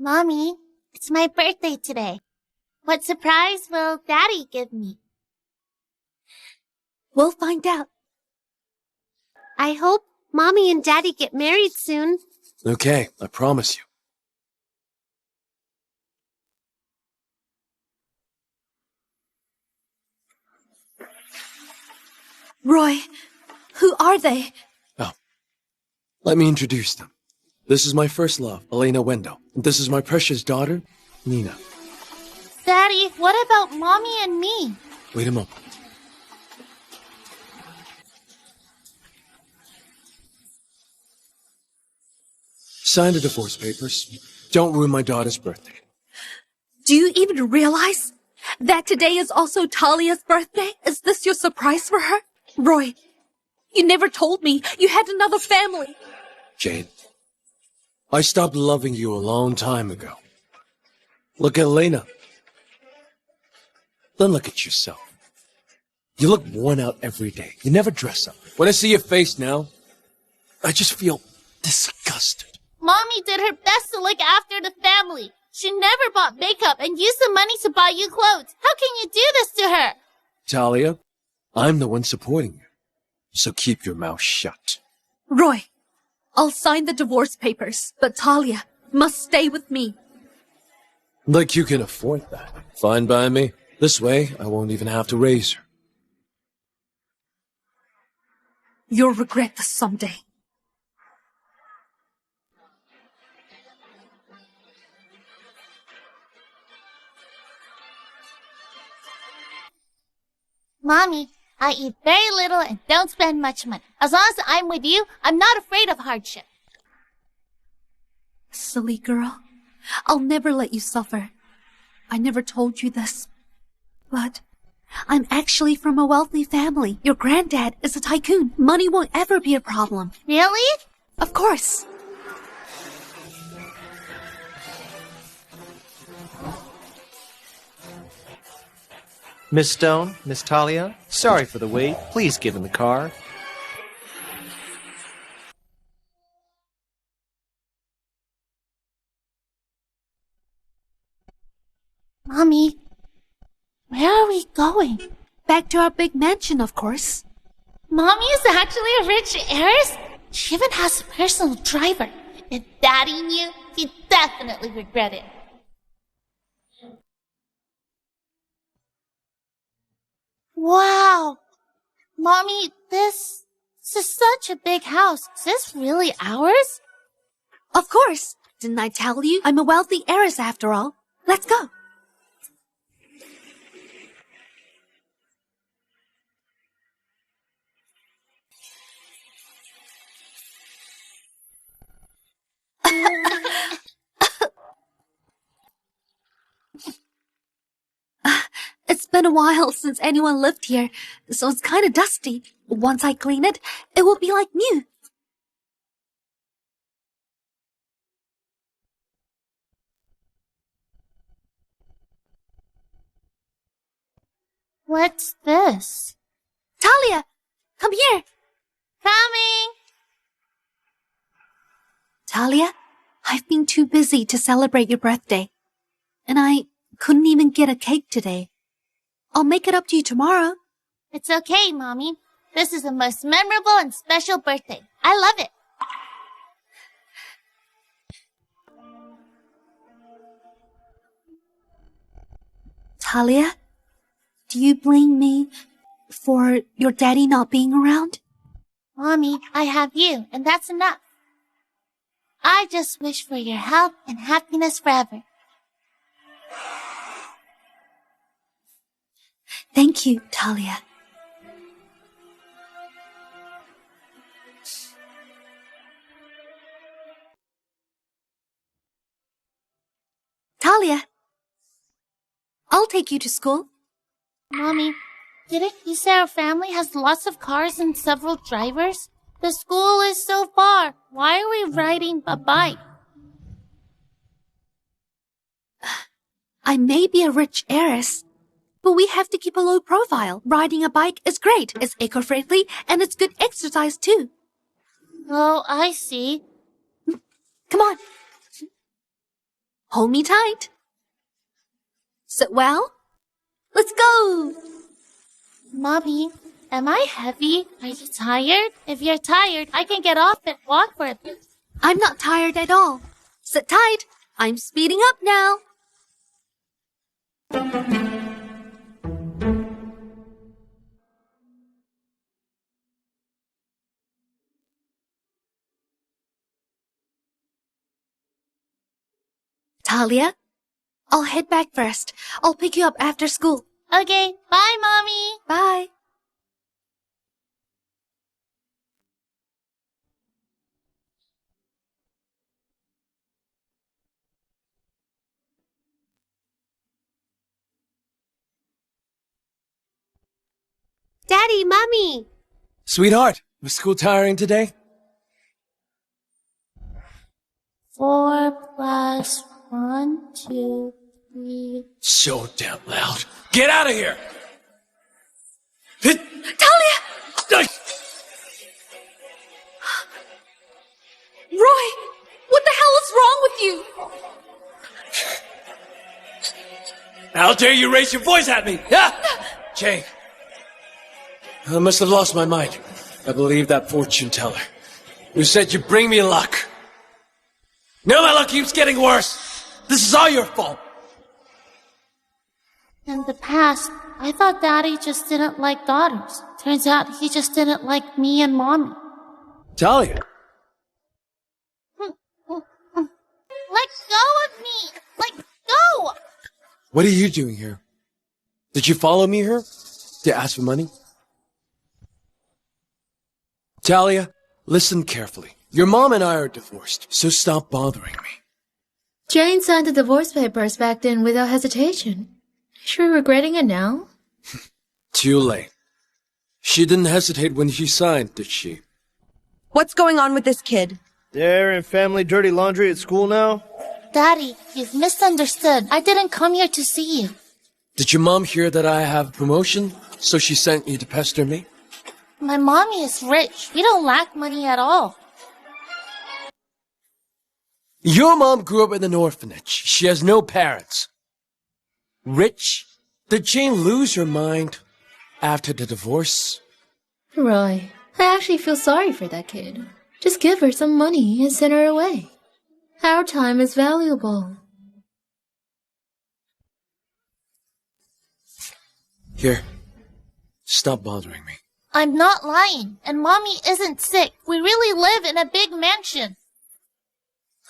Mommy, it's my birthday today. What surprise will Daddy give me? We'll find out. I hope Mommy and Daddy get married soon. Okay, I promise you. Roy, who are they? Oh, let me introduce them. This is my first love, Elena Wendell. And this is my precious daughter, Nina. Daddy, what about Mommy and me? Wait a moment. Sign the divorce papers. Don't ruin my daughter's birthday. Do you even realize that today is also Talia's birthday? Is this your surprise for her? Roy, you never told me you had another family. Jane, I stopped loving you a long time ago. Look at Elena. Then look at yourself. You look worn out every day. You never dress up. When I see your face now, I just feel disgusted. Mommy did her best to look after the family. She never bought makeup and used the money to buy you clothes. How can you do this to her? Talia, I'm the one supporting you. So keep your mouth shut. Roy, I'll sign the divorce papers, but Talia must stay with me. Like you can afford that. Fine by me. This way, I won't even have to raise her. You'll regret this someday. Mommy, I eat very little and don't spend much money. As long as I'm with you, I'm not afraid of hardship. Silly girl. I'll never let you suffer. I never told you this, but I'm actually from a wealthy family. Your granddad is a tycoon. Money won't ever be a problem. Really? Of course. Miss Stone, Miss Talia, sorry for the wait. Please get in the car. Mommy, where are we going? Back to our big mansion, of course. Mommy is actually a rich heiress? She even has a personal driver. If Daddy knew, he'd definitely regret it. Wow! Mommy, this is such a big house. Is this really ours? Of course. Didn't I tell you? I'm a wealthy heiress after all. Let's go. It's been a while since anyone lived here, so it's kind of dusty. Once I clean it, it will be like new. What's this? Talia, come here. Coming! Talia, I've been too busy to celebrate your birthday, and I couldn't even get a cake today. I'll make it up to you tomorrow. It's okay, Mommy. This is the most memorable and special birthday. I love it. Talia, do you blame me for your daddy not being around? Mommy, I have you, and that's enough. I just wish for your health and happiness forever. Thank you, Talia. Talia, I'll take you to school. Mommy, didn't you say our family has lots of cars and several drivers? The school is so far. Why are we riding a bike? I may be a rich heiress, but we have to keep a low profile. Riding a bike is great. It's eco-friendly and it's good exercise too. Oh, I see. Come on. Hold me tight. Sit well. Let's go. Mommy, am I heavy? Are you tired? If you're tired, I can get off and walk for a bit. I'm not tired at all. Sit tight. I'm speeding up now. Talia, I'll head back first. I'll pick you up after school. Okay, bye, Mommy. Bye. Daddy, Mommy! Sweetheart, was school tiring today? 4 plus 1, 2, 3. So damn loud. Get out of here! Talia! Roy! What the hell is wrong with you? How dare you raise your voice at me? Yeah? Jane. I must have lost my mind. I believe that fortune teller who said you bring me luck. Now my luck keeps getting worse. This is all your fault. In the past, I thought Daddy just didn't like daughters. Turns out he just didn't like me and Mommy. Talia. Let go of me! Let go! What are you doing here? Did you follow me here? To ask for money? Talia, listen carefully. Your mom and I are divorced, so stop bothering me. Jane signed the divorce papers back then without hesitation. Is she regretting it now? Too late. She didn't hesitate when she signed, did she? What's going on with this kid? They're in family dirty laundry at school now? Daddy, you've misunderstood. I didn't come here to see you. Did your mom hear that I have promotion, so she sent you to pester me? My mommy is rich. We don't lack money at all. Your mom grew up in an orphanage. She has no parents. Rich? Did Jane lose her mind after the divorce? Roy, I actually feel sorry for that kid. Just give her some money and send her away. Our time is valuable. Here. Stop bothering me. I'm not lying, and Mommy isn't sick. We really live in a big mansion.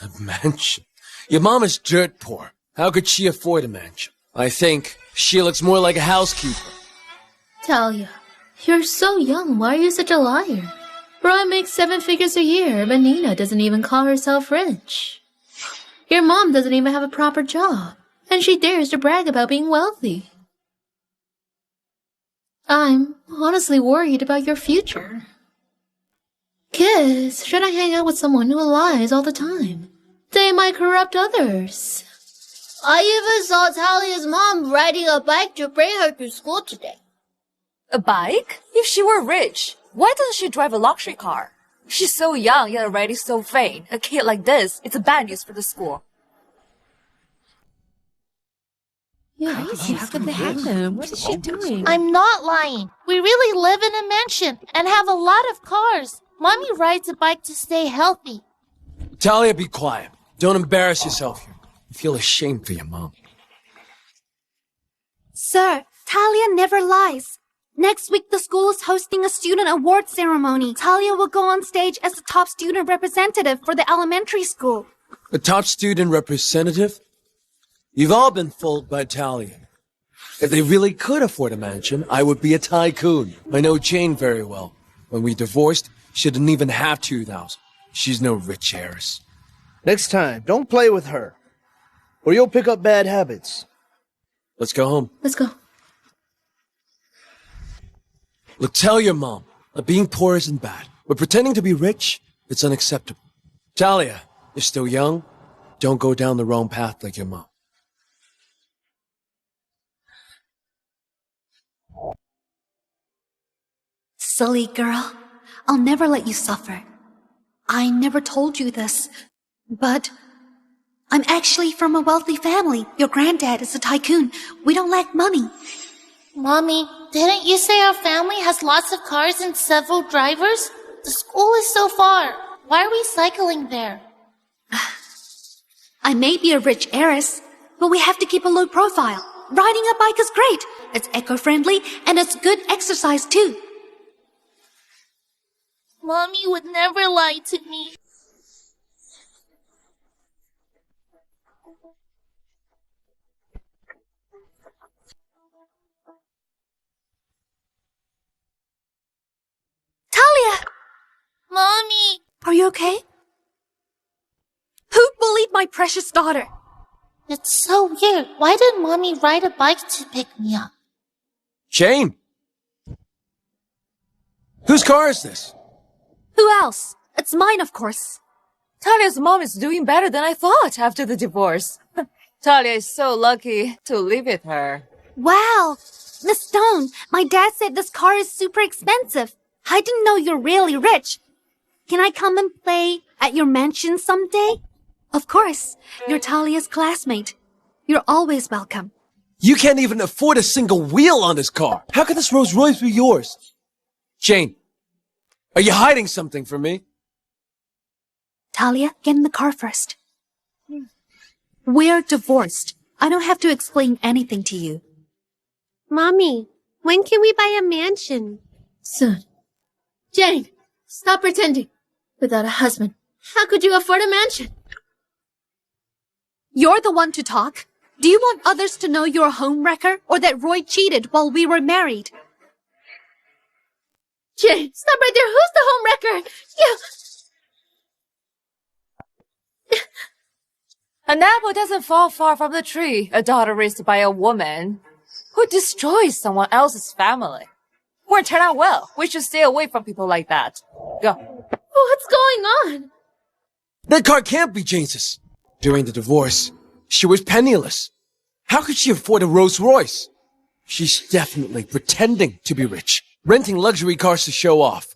A mansion? Your mom is dirt poor. How could she afford a mansion? I think she looks more like a housekeeper. Talia, you're so young. Why are you such a liar? Roy makes 7 figures a year, but Nina doesn't even call herself rich. Your mom doesn't even have a proper job, and she dares to brag about being wealthy. I'm honestly worried about your future. Kids shouldn't hang out with someone who lies all the time. They might corrupt others. I even saw Talia's mom riding a bike to bring her to school today. A bike? If she were rich, why doesn't she drive a luxury car? She's so young yet already so vain. A kid like this, it's a bad news for the school. Yeah, How could that happen? What is she doing? I'm not lying. We really live in a mansion and have a lot of cars. Mommy rides a bike to stay healthy. Talia, be quiet. Don't embarrass yourself here. I feel ashamed for your mom. Sir, Talia never lies. Next week, the school is hosting a student award ceremony. Talia will go on stage as the top student representative for the elementary school. A top student representative? You've all been fooled by Talia. If they really could afford a mansion, I would be a tycoon. I know Jane very well. When we divorced, she didn't even have 2,000. She's no rich heiress. Next time, don't play with her, or you'll pick up bad habits. Let's go home. Let's go. Look, tell your mom that being poor isn't bad, but pretending to be rich, it's unacceptable. Talia, you're still young. Don't go down the wrong path like your mom. Silly girl, I'll never let you suffer. I never told you this, but I'm actually from a wealthy family. Your granddad is a tycoon. We don't lack money. Mommy, didn't you say our family has lots of cars and several drivers? The school is so far. Why are we cycling there? I may be a rich heiress, but we have to keep a low profile. Riding a bike is great. It's eco-friendly and it's good exercise too. Mommy would never lie to me. Talia! Mommy! Are you okay? Who bullied my precious daughter? It's so weird. Why did Mommy ride a bike to pick me up? Jane! Whose car is this? Who else? It's mine, of course. Talia's mom is doing better than I thought after the divorce. Talia is so lucky to live with her. Wow! Miss Stone, my dad said this car is super expensive. I didn't know you're really rich. Can I come and play at your mansion someday? Of course. You're Talia's classmate. You're always welcome. You can't even afford a single wheel on this car. How can this Rolls Royce be yours? Jane, are you hiding something from me? Talia, get in the car first. We're divorced. I don't have to explain anything to you. Mommy, when can we buy a mansion? Soon. Jane, stop pretending. Without a husband, how could you afford a mansion? You're the one to talk. Do you want others to know you're a homewrecker or that Roy cheated while we were married? Jane, stop right there. Who's the homewrecker? You... An apple doesn't fall far from the tree. A daughter raised by a woman who destroys someone else's family. Won't turn out well. We should stay away from people like that. Go. What's going on? That car can't be Jane's. During the divorce, she was penniless. How could she afford a Rolls Royce? She's definitely pretending to be rich, renting luxury cars to show off.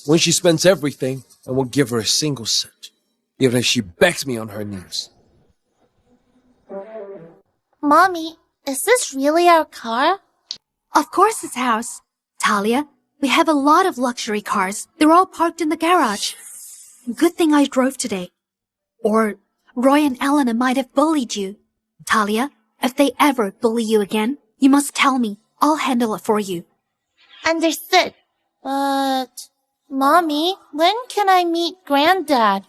When she spends everything, I won't give her a single cent, even if she begs me on her knees. Mommy, is this really our car? Of course it's ours. Talia, we have a lot of luxury cars. They're all parked in the garage. Good thing I drove today. Or Roy and Elena might have bullied you. Talia, if they ever bully you again, you must tell me. I'll handle it for you. Understood. But, Mommy, when can I meet Granddad?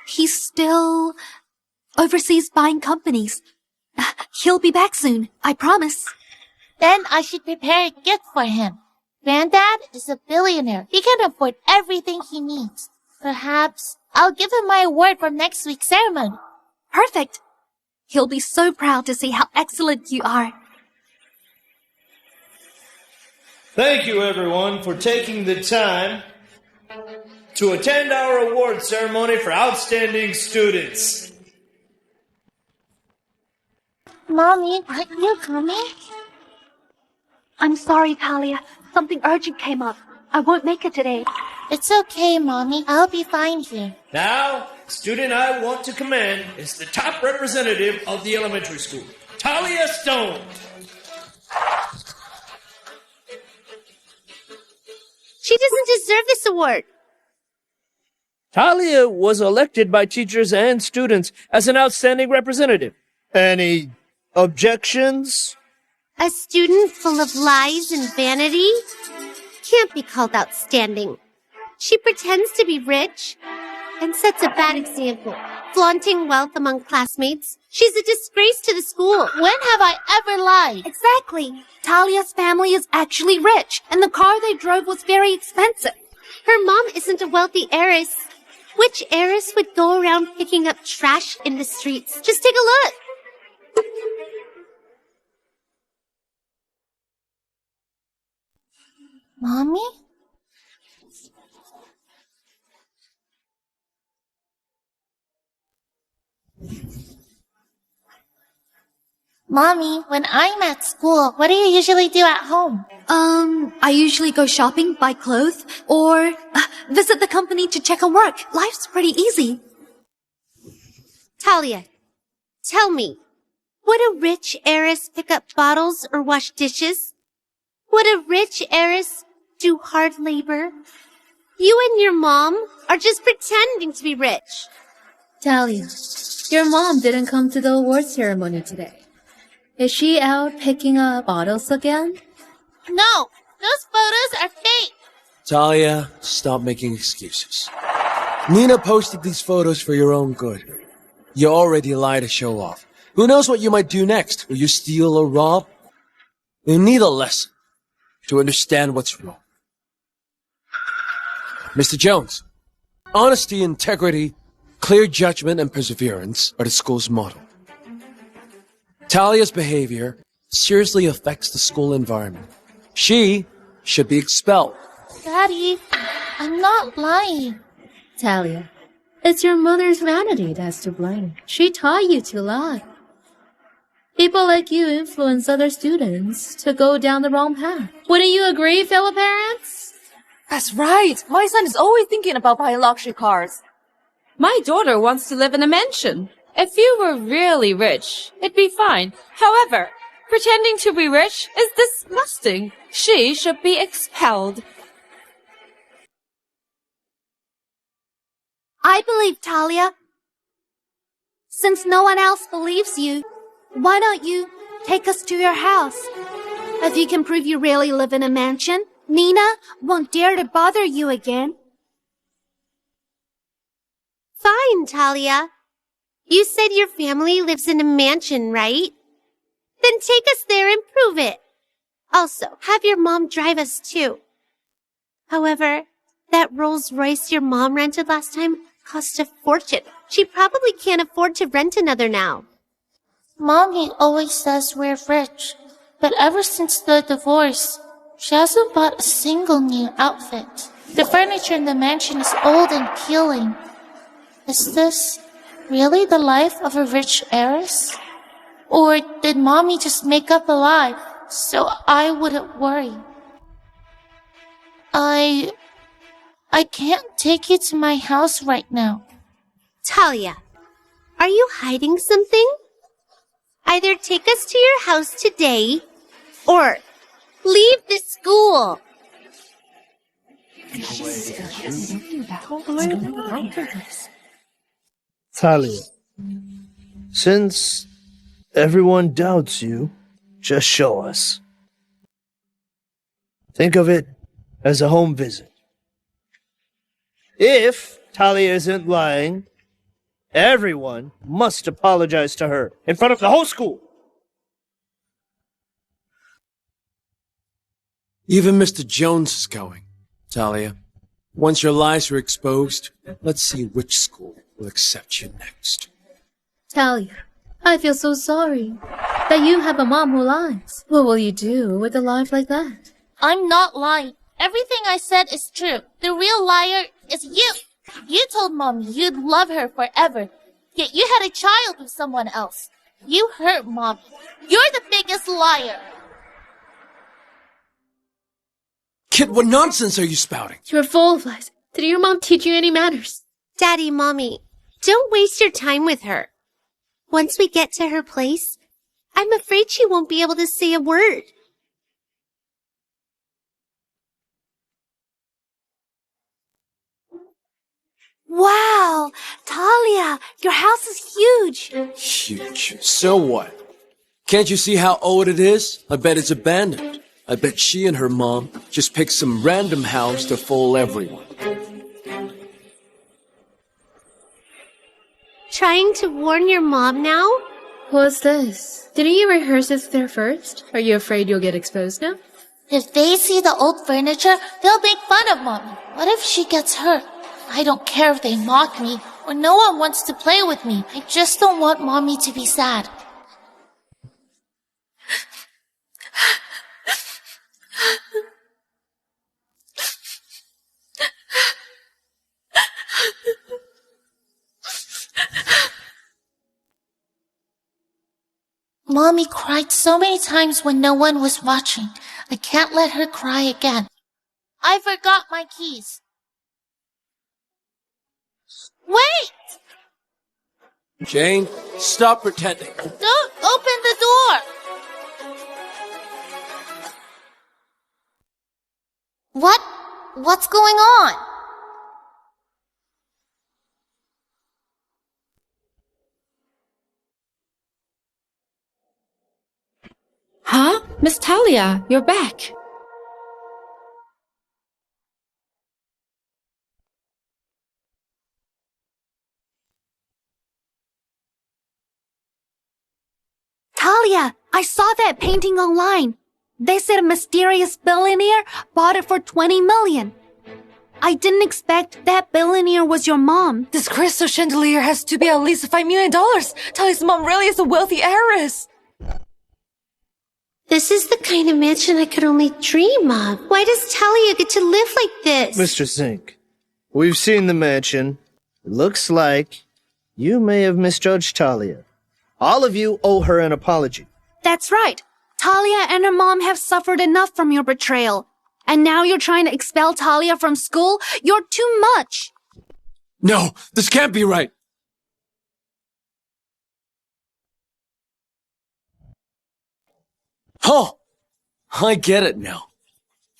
He's still overseas buying companies. He'll be back soon, I promise. Then I should prepare a gift for him. Granddad is a billionaire. He can afford everything he needs. Perhaps I'll give him my award from next week's ceremony. Perfect. He'll be so proud to see how excellent you are. Thank you, everyone, for taking the time to attend our award ceremony for outstanding students. Mommy, aren't you coming? I'm sorry, Talia. Something urgent came up. I won't make it today. It's okay, Mommy. I'll be fine here. Now, the student I want to commend is the top representative of the elementary school, Talia Stone. She doesn't deserve this award. Talia was elected by teachers and students as an outstanding representative. Any objections? A student full of lies and vanity can't be called outstanding. She pretends to be rich and sets a bad example, flaunting wealth among classmates. She's a disgrace to the school. When have I ever lied? Exactly. Talia's family is actually rich, and the car they drove was very expensive. Her mom isn't a wealthy heiress. Which heiress would go around picking up trash in the streets? Just take a look. Mommy? Mommy, when I'm at school, what do you usually do at home? I usually go shopping, buy clothes, or visit the company to check on work. Life's pretty easy. Talia, tell me, would a rich heiress pick up bottles or wash dishes? Would a rich heiress do hard labor? You and your mom are just pretending to be rich. Talia, your mom didn't come to the award ceremony today. Is she out picking up bottles again? No, those photos are fake. Talia, stop making excuses. Nina posted these photos for your own good. You already lie to show off. Who knows what you might do next? Will you steal or rob? You need a lesson to understand what's wrong. Mr. Jones, honesty, integrity, clear judgment, and perseverance are the school's motto. Talia's behavior seriously affects the school environment. She should be expelled. Daddy, I'm not lying. Talia, it's your mother's vanity that's to blame. She taught you to lie. People like you influence other students to go down the wrong path. Wouldn't you agree, fellow parents? That's right. My son is always thinking about buying luxury cars. My daughter wants to live in a mansion. If you were really rich, it'd be fine. However, pretending to be rich is disgusting. She should be expelled. I believe Talia. Since no one else believes you, why don't you take us to your house? If you can prove you really live in a mansion, Nina won't dare to bother you again. Fine, Talia. You said your family lives in a mansion, right? Then take us there and prove it. Also, have your mom drive us too. However, that Rolls Royce your mom rented last time cost a fortune. She probably can't afford to rent another now. Mommy always says we're rich, but ever since the divorce, she hasn't bought a single new outfit. The furniture in the mansion is old and peeling. Is this really the life of a rich heiress? Or did Mommy just make up a lie so I wouldn't worry? I can't take you to my house right now. Talia, are you hiding something? Either take us to your house today, or leave the school. Talia, since everyone doubts you, just show us. Think of it as a home visit. If Talia isn't lying, everyone must apologize to her in front of the whole school. Even Mr. Jones is going. Talia, once your lies are exposed, let's see which school will accept you next. Talia, I feel so sorry that you have a mom who lies. What will you do with a life like that? I'm not lying. Everything I said is true. The real liar is you. You told Mommy you'd love her forever, yet you had a child with someone else. You hurt Mommy. You're the biggest liar. Kid, what nonsense are you spouting? You're full of lies. Did your mom teach you any manners? Daddy, Mommy, don't waste your time with her. Once we get to her place, I'm afraid she won't be able to say a word. Wow, Talia, your house is huge. Huge. So what? Can't you see how old it is? I bet it's abandoned. I bet she and her mom just picked some random house to fool everyone. Trying to warn your mom now? What's this? Didn't you rehearse this there first? Are you afraid you'll get exposed now? If they see the old furniture, they'll make fun of Mommy. What if she gets hurt? I don't care if they mock me or no one wants to play with me. I just don't want Mommy to be sad. Mommy cried so many times when no one was watching. I can't let her cry again. I forgot my keys. Wait! Jane, stop pretending. Don't open the door! What's going on? Huh? Miss Talia, you're back. Talia, I saw that painting online. They said a mysterious billionaire bought it for 20 million. I didn't expect that billionaire was your mom. This crystal chandelier has to be at least $5 million. Talia's mom really is a wealthy heiress. This is the kind of mansion I could only dream of. Why does Talia get to live like this? Mr. Zink, we've seen the mansion. It looks like you may have misjudged Talia. All of you owe her an apology. That's right. Talia and her mom have suffered enough from your betrayal. And now you're trying to expel Talia from school? You're too much. No, this can't be right. Oh, I get it now.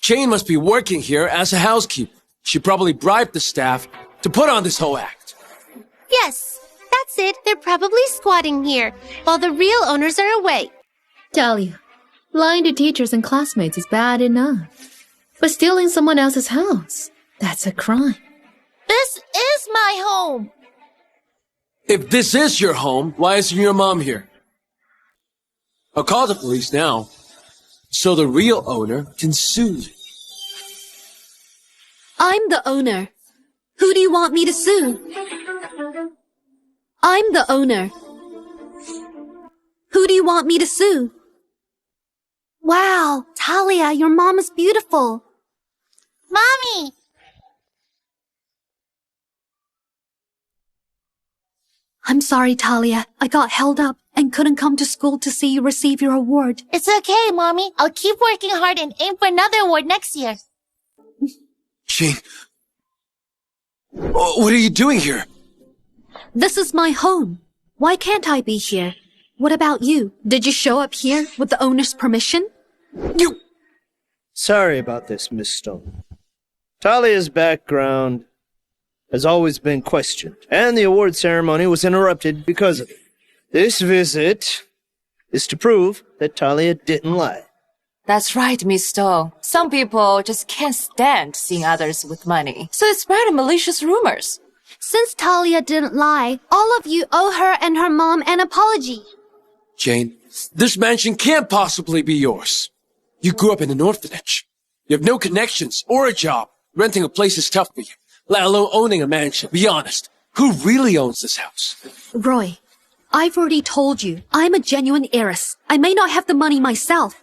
Jane must be working here as a housekeeper. She probably bribed the staff to put on this whole act. Yes, that's it. They're probably squatting here while the real owners are away. Talia, lying to teachers and classmates is bad enough. But stealing someone else's house, that's a crime. This is my home! If this is your home, why isn't your mom here? I'll call the police now, so the real owner can sue you. I'm the owner. Who do you want me to sue? I'm the owner. Who do you want me to sue? Wow, Talia, your mom is beautiful. Mommy! I'm sorry, Talia. I got held up and couldn't come to school to see you receive your award. It's okay, Mommy. I'll keep working hard and aim for another award next year. Jane, what are you doing here? This is my home. Why can't I be here? What about you? Did you show up here with the owner's permission? You... Sorry about this, Miss Stone. Talia's background has always been questioned, and the award ceremony was interrupted because of it. This visit is to prove that Talia didn't lie. That's right, Miss Stone. Some people just can't stand seeing others with money, so they spread malicious rumors. Since Talia didn't lie, all of you owe her and her mom an apology. Jane, this mansion can't possibly be yours. You grew up in an orphanage. You have no connections or a job. Renting a place is tough for you, let alone owning a mansion. Be honest, who really owns this house? Roy, I've already told you, I'm a genuine heiress. I may not have the money myself,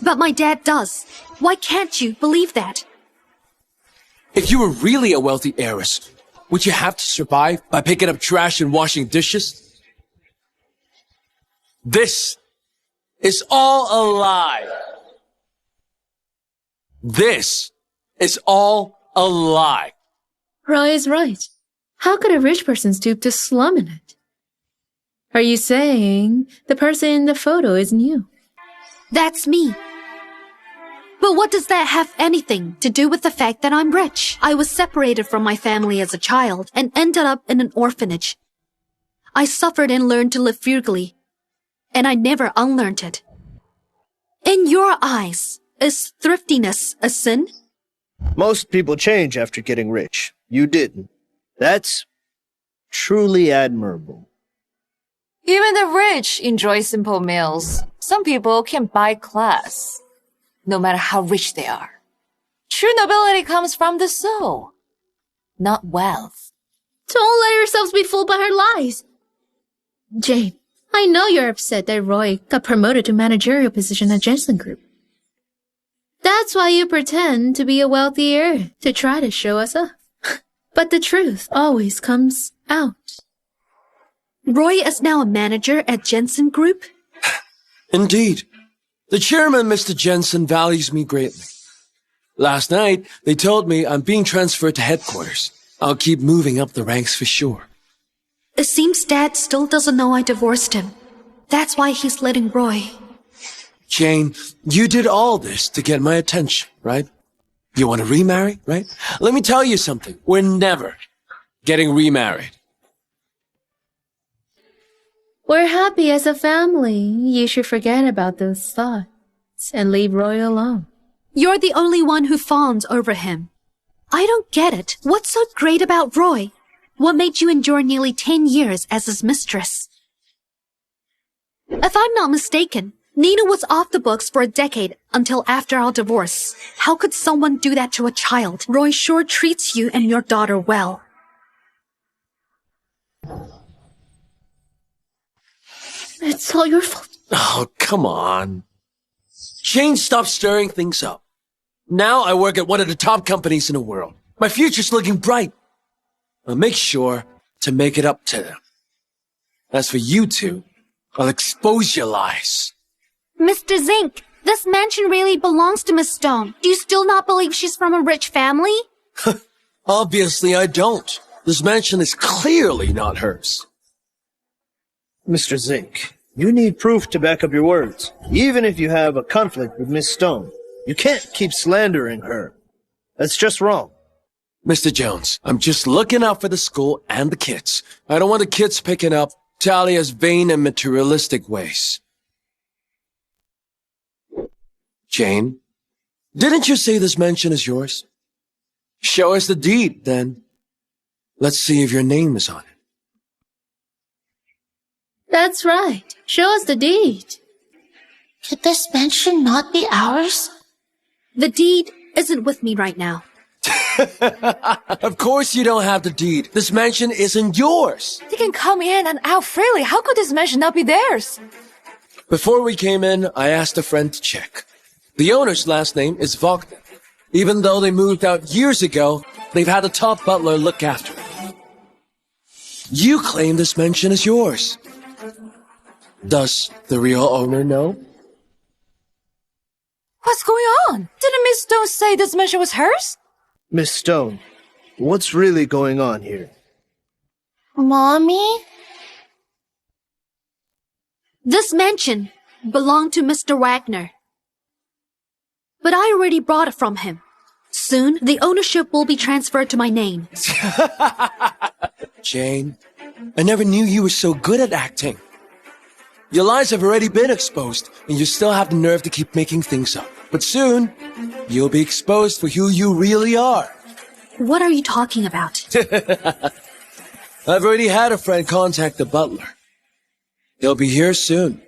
but my dad does. Why can't you believe that? If you were really a wealthy heiress, would you have to survive by picking up trash and washing dishes? This is all a lie. This is all a lie. Roy is right. How could a rich person stoop to slumming it? Are you saying the person in the photo isn't you? That's me. But what does that have anything to do with the fact that I'm rich? I was separated from my family as a child and ended up in an orphanage. I suffered and learned to live frugally, and I never unlearned it. In your eyes, is thriftiness a sin? Most people change after getting rich. You didn't. That's truly admirable. Even the rich enjoy simple meals. Some people can buy class, no matter how rich they are. True nobility comes from the soul, not wealth. Don't let yourselves be fooled by her lies. Jane, I know you're upset that Roy got promoted to managerial position at Jensen Group. That's why you pretend to be a wealthy heir, to try to show us up. But the truth always comes out. Roy is now a manager at Jensen Group? Indeed. The chairman, Mr. Jensen, values me greatly. Last night, they told me I'm being transferred to headquarters. I'll keep moving up the ranks for sure. It seems Dad still doesn't know I divorced him. That's why he's letting Roy. Jane, you did all this to get my attention, right? You want to remarry, right? Let me tell you something. We're never getting remarried. We're happy as a family. You should forget about those thoughts and leave Roy alone. You're the only one who fawns over him. I don't get it. What's so great about Roy? What made you endure nearly 10 years as his mistress? If I'm not mistaken, Nina was off the books for a decade until after our divorce. How could someone do that to a child? Roy sure treats you and your daughter well. It's all your fault. Oh, come on. Jane, stop stirring things up. Now I work at one of the top companies in the world. My future's looking bright. I'll make sure to make it up to them. As for you two, I'll expose your lies. Mr. Zink, this mansion really belongs to Miss Stone. Do you still not believe she's from a rich family? Obviously I don't. This mansion is clearly not hers. Mr. Zink, you need proof to back up your words. Even if you have a conflict with Miss Stone, you can't keep slandering her. That's just wrong. Mr. Jones, I'm just looking out for the school and the kids. I don't want the kids picking up Talia's vain and materialistic ways. Jane, didn't you say this mansion is yours? Show us the deed, then. Let's see if your name is on it. That's right. Show us the deed. Could this mansion not be ours? The deed isn't with me right now. Of course you don't have the deed. This mansion isn't yours. They can come in and out freely. How could this mansion not be theirs? Before we came in, I asked a friend to check. The owner's last name is Wagner. Even though they moved out years ago, they've had a top butler look after it. You claim this mansion is yours. Does the real owner know? What's going on? Didn't Miss Stone say this mansion was hers? Miss Stone, what's really going on here? Mommy? This mansion belonged to Mr. Wagner. But I already bought it from him. Soon, the ownership will be transferred to my name. Jane, I never knew you were so good at acting. Your lies have already been exposed, and you still have the nerve to keep making things up. But soon, you'll be exposed for who you really are. What are you talking about? I've already had a friend contact the butler. He'll be here soon.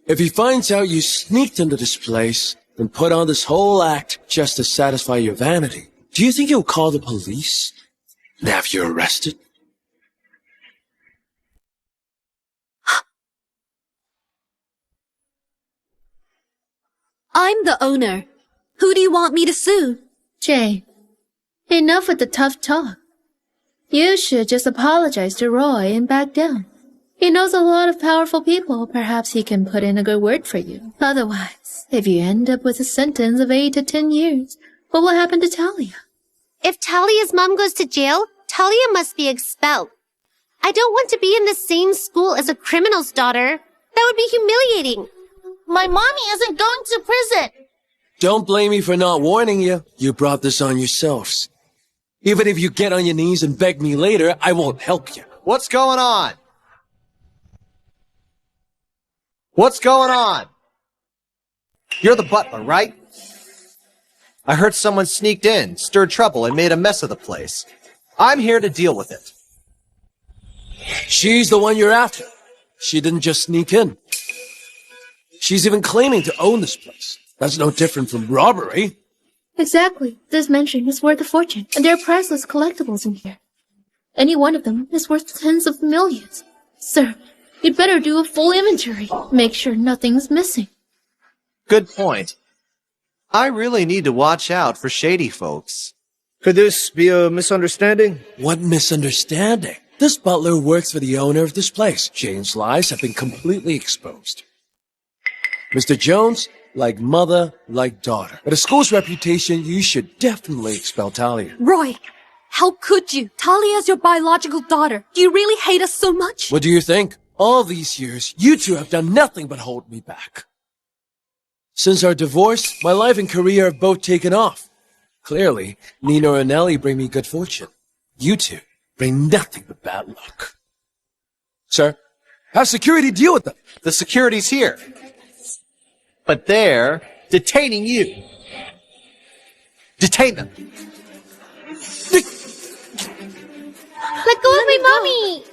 If he finds out you sneaked into this place and put on this whole act just to satisfy your vanity, do you think he'll call the police and have you arrested? I'm the owner. Who do you want me to sue? Jane, enough with the tough talk. You should just apologize to Roy and back down. He knows a lot of powerful people. Perhaps he can put in a good word for you. Otherwise, if you end up with a sentence of 8 to 10 years, what will happen to Talia? If Talia's mom goes to jail, Talia must be expelled. I don't want to be in the same school as a criminal's daughter. That would be humiliating. My mommy isn't going to prison. Don't blame me for not warning you. You brought this on yourselves. Even if you get on your knees and beg me later, I won't help you. What's going on? What's going on? You're the butler, right? I heard someone sneaked in, stirred trouble, and made a mess of the place. I'm here to deal with it. She's the one you're after. She didn't just sneak in. She's even claiming to own this place. That's no different from robbery. Exactly. This mansion is worth a fortune, and there are priceless collectibles in here. Any one of them is worth tens of millions. Sir, you'd better do a full inventory. Make sure nothing's missing. Good point. I really need to watch out for shady folks. Could this be a misunderstanding? What misunderstanding? This butler works for the owner of this place. Jane's lies have been completely exposed. Mr. Jones, like mother, like daughter. For the school's reputation, you should definitely expel Talia. Roy, How could you? Talia is your biological daughter. Do you really hate us so much? What do you think? All these years, you two have done nothing but hold me back. Since our divorce, my life and career have both taken off. Clearly, Nina and Ellie bring me good fortune. You two bring nothing but bad luck. Sir, have security deal with them. The security's here. But they're detaining you. Detain them. Let go of my mommy!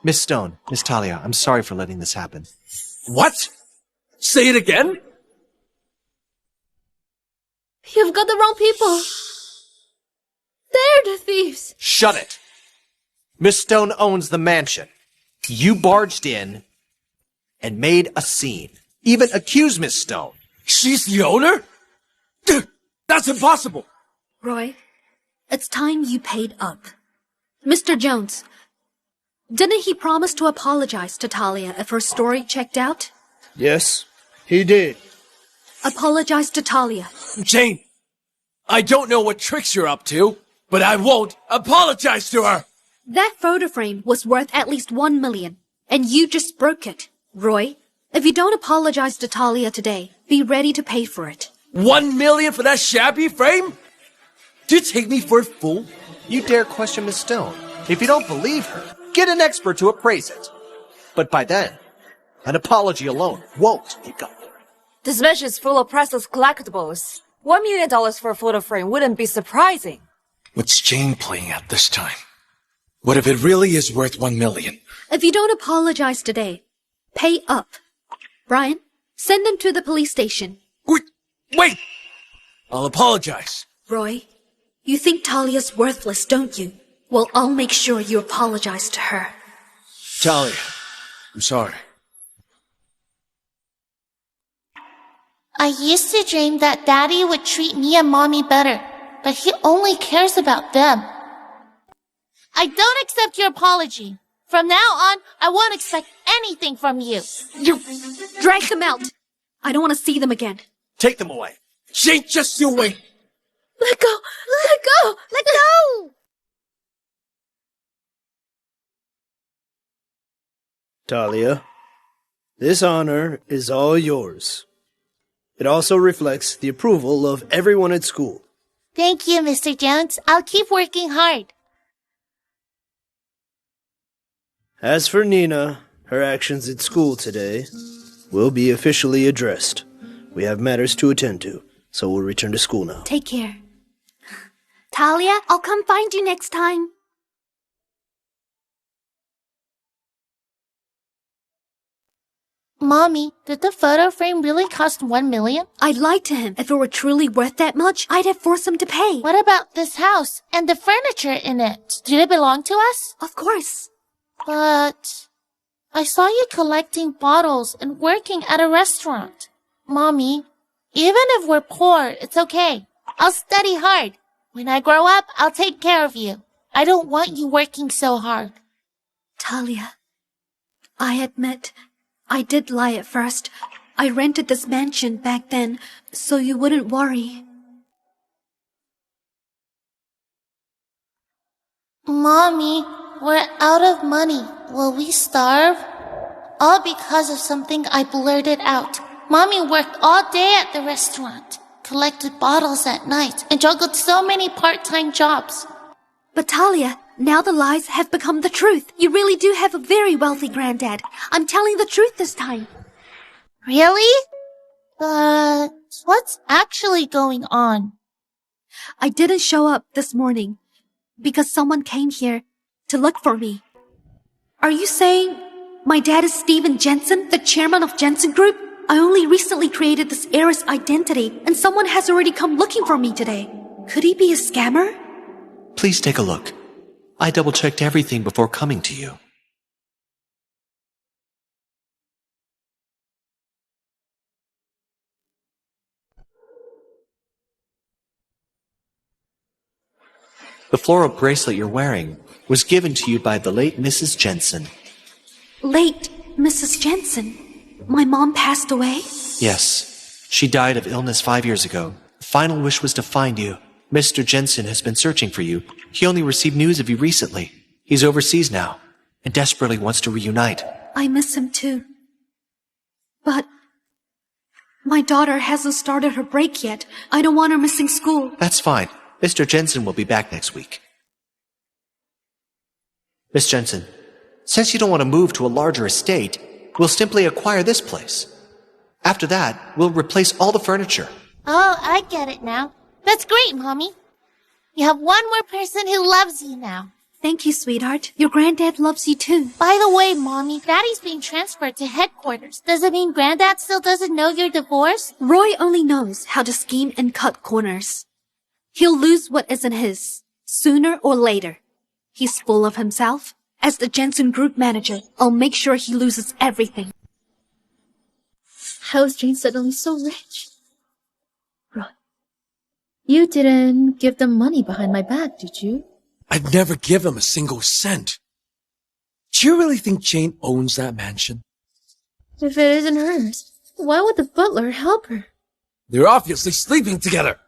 Miss Stone, Miss Talia, I'm sorry for letting this happen. What? Say it again? You've got the wrong people. They're the thieves. Shut it! Miss Stone owns the mansion. You barged in and made a scene. Even accused Miss Stone. She's the owner? That's impossible! Roy, it's time you paid up. Mr. Jones, didn't he promise to apologize to Talia if her story checked out? Yes, he did. Apologize to Talia. Jane, I don't know what tricks you're up to, but I won't apologize to her! That photo frame was worth at least 1 million, and you just broke it. Roy, if you don't apologize to Talia today, be ready to pay for it. 1 million for that shabby frame? Do you take me for a fool? You dare question Miss Stone. If you don't believe her, get an expert to appraise it. But by then, an apology alone won't make up for it. This mansion is full of priceless collectibles. $1 million for a photo frame wouldn't be surprising. What's Jane playing at this time? What if it really is worth 1 million? If you don't apologize today, pay up. Brian, send them to the police station. Wait! I'll apologize. Roy, you think Talia's worthless, don't you? Well, I'll make sure you apologize to her. Talia, I'm sorry. I used to dream that Daddy would treat me and Mommy better, but he only cares about them. I don't accept your apology. From now on, I won't expect anything from you. You drag them out. I don't want to see them again. Take them away. Jane, just you wait. Let go! Let go! Let go! Talia, this honor is all yours. It also reflects the approval of everyone at school. Thank you, Mr. Jones. I'll keep working hard. As for Nina, her actions at school today will be officially addressed. We have matters to attend to, so we'll return to school now. Take care. Talia, I'll come find you next time. Mommy, did the photo frame really cost 1 million? I lied to him. If it were truly worth that much, I'd have forced him to pay. What about this house and the furniture in it? Did it belong to us? Of course. But I saw you collecting bottles and working at a restaurant. Mommy, even if we're poor, it's okay. I'll study hard. When I grow up, I'll take care of you. I don't want you working so hard. Talia, I admit, I did lie at first. I rented this mansion back then, so you wouldn't worry. Mommy, we're out of money. Will we starve? All because of something I blurted out. Mommy worked all day at the restaurant, collected bottles at night, and juggled so many part-time jobs. But Talia, now the lies have become the truth. You really do have a very wealthy granddad. I'm telling the truth this time. Really? But what's actually going on? I didn't show up this morning because someone came here to look for me. Are you saying my dad is Steven Jensen, the chairman of Jensen Group? I only recently created this heiress identity, and someone has already come looking for me today. Could he be a scammer? Please take a look. I double-checked everything before coming to you. The floral bracelet you're wearing was given to you by the late Mrs. Jensen. Late Mrs. Jensen? My mom passed away? Yes. She died of illness 5 years ago. The final wish was to find you, Mr. Jensen has been searching for you. He only received news of you recently. He's overseas now and desperately wants to reunite. I miss him too. But my daughter hasn't started her break yet. I don't want her missing school. That's fine. Mr. Jensen will be back next week. Miss Jensen, since you don't want to move to a larger estate, we'll simply acquire this place. After that, we'll replace all the furniture. Oh, I get it now. That's great, Mommy. You have one more person who loves you now. Thank you, sweetheart. Your granddad loves you too. By the way, Mommy, Daddy's being transferred to headquarters. Does it mean Granddad still doesn't know you're divorced? Roy only knows how to scheme and cut corners. He'll lose what isn't his, sooner or later. He's full of himself. As the Jensen Group manager, I'll make sure he loses everything. How is Jane suddenly so rich? Roy, you didn't give them money behind my back, did you? I'd never give him a single cent. Do you really think Jane owns that mansion? If it isn't hers, why would the butler help her? They're obviously sleeping together.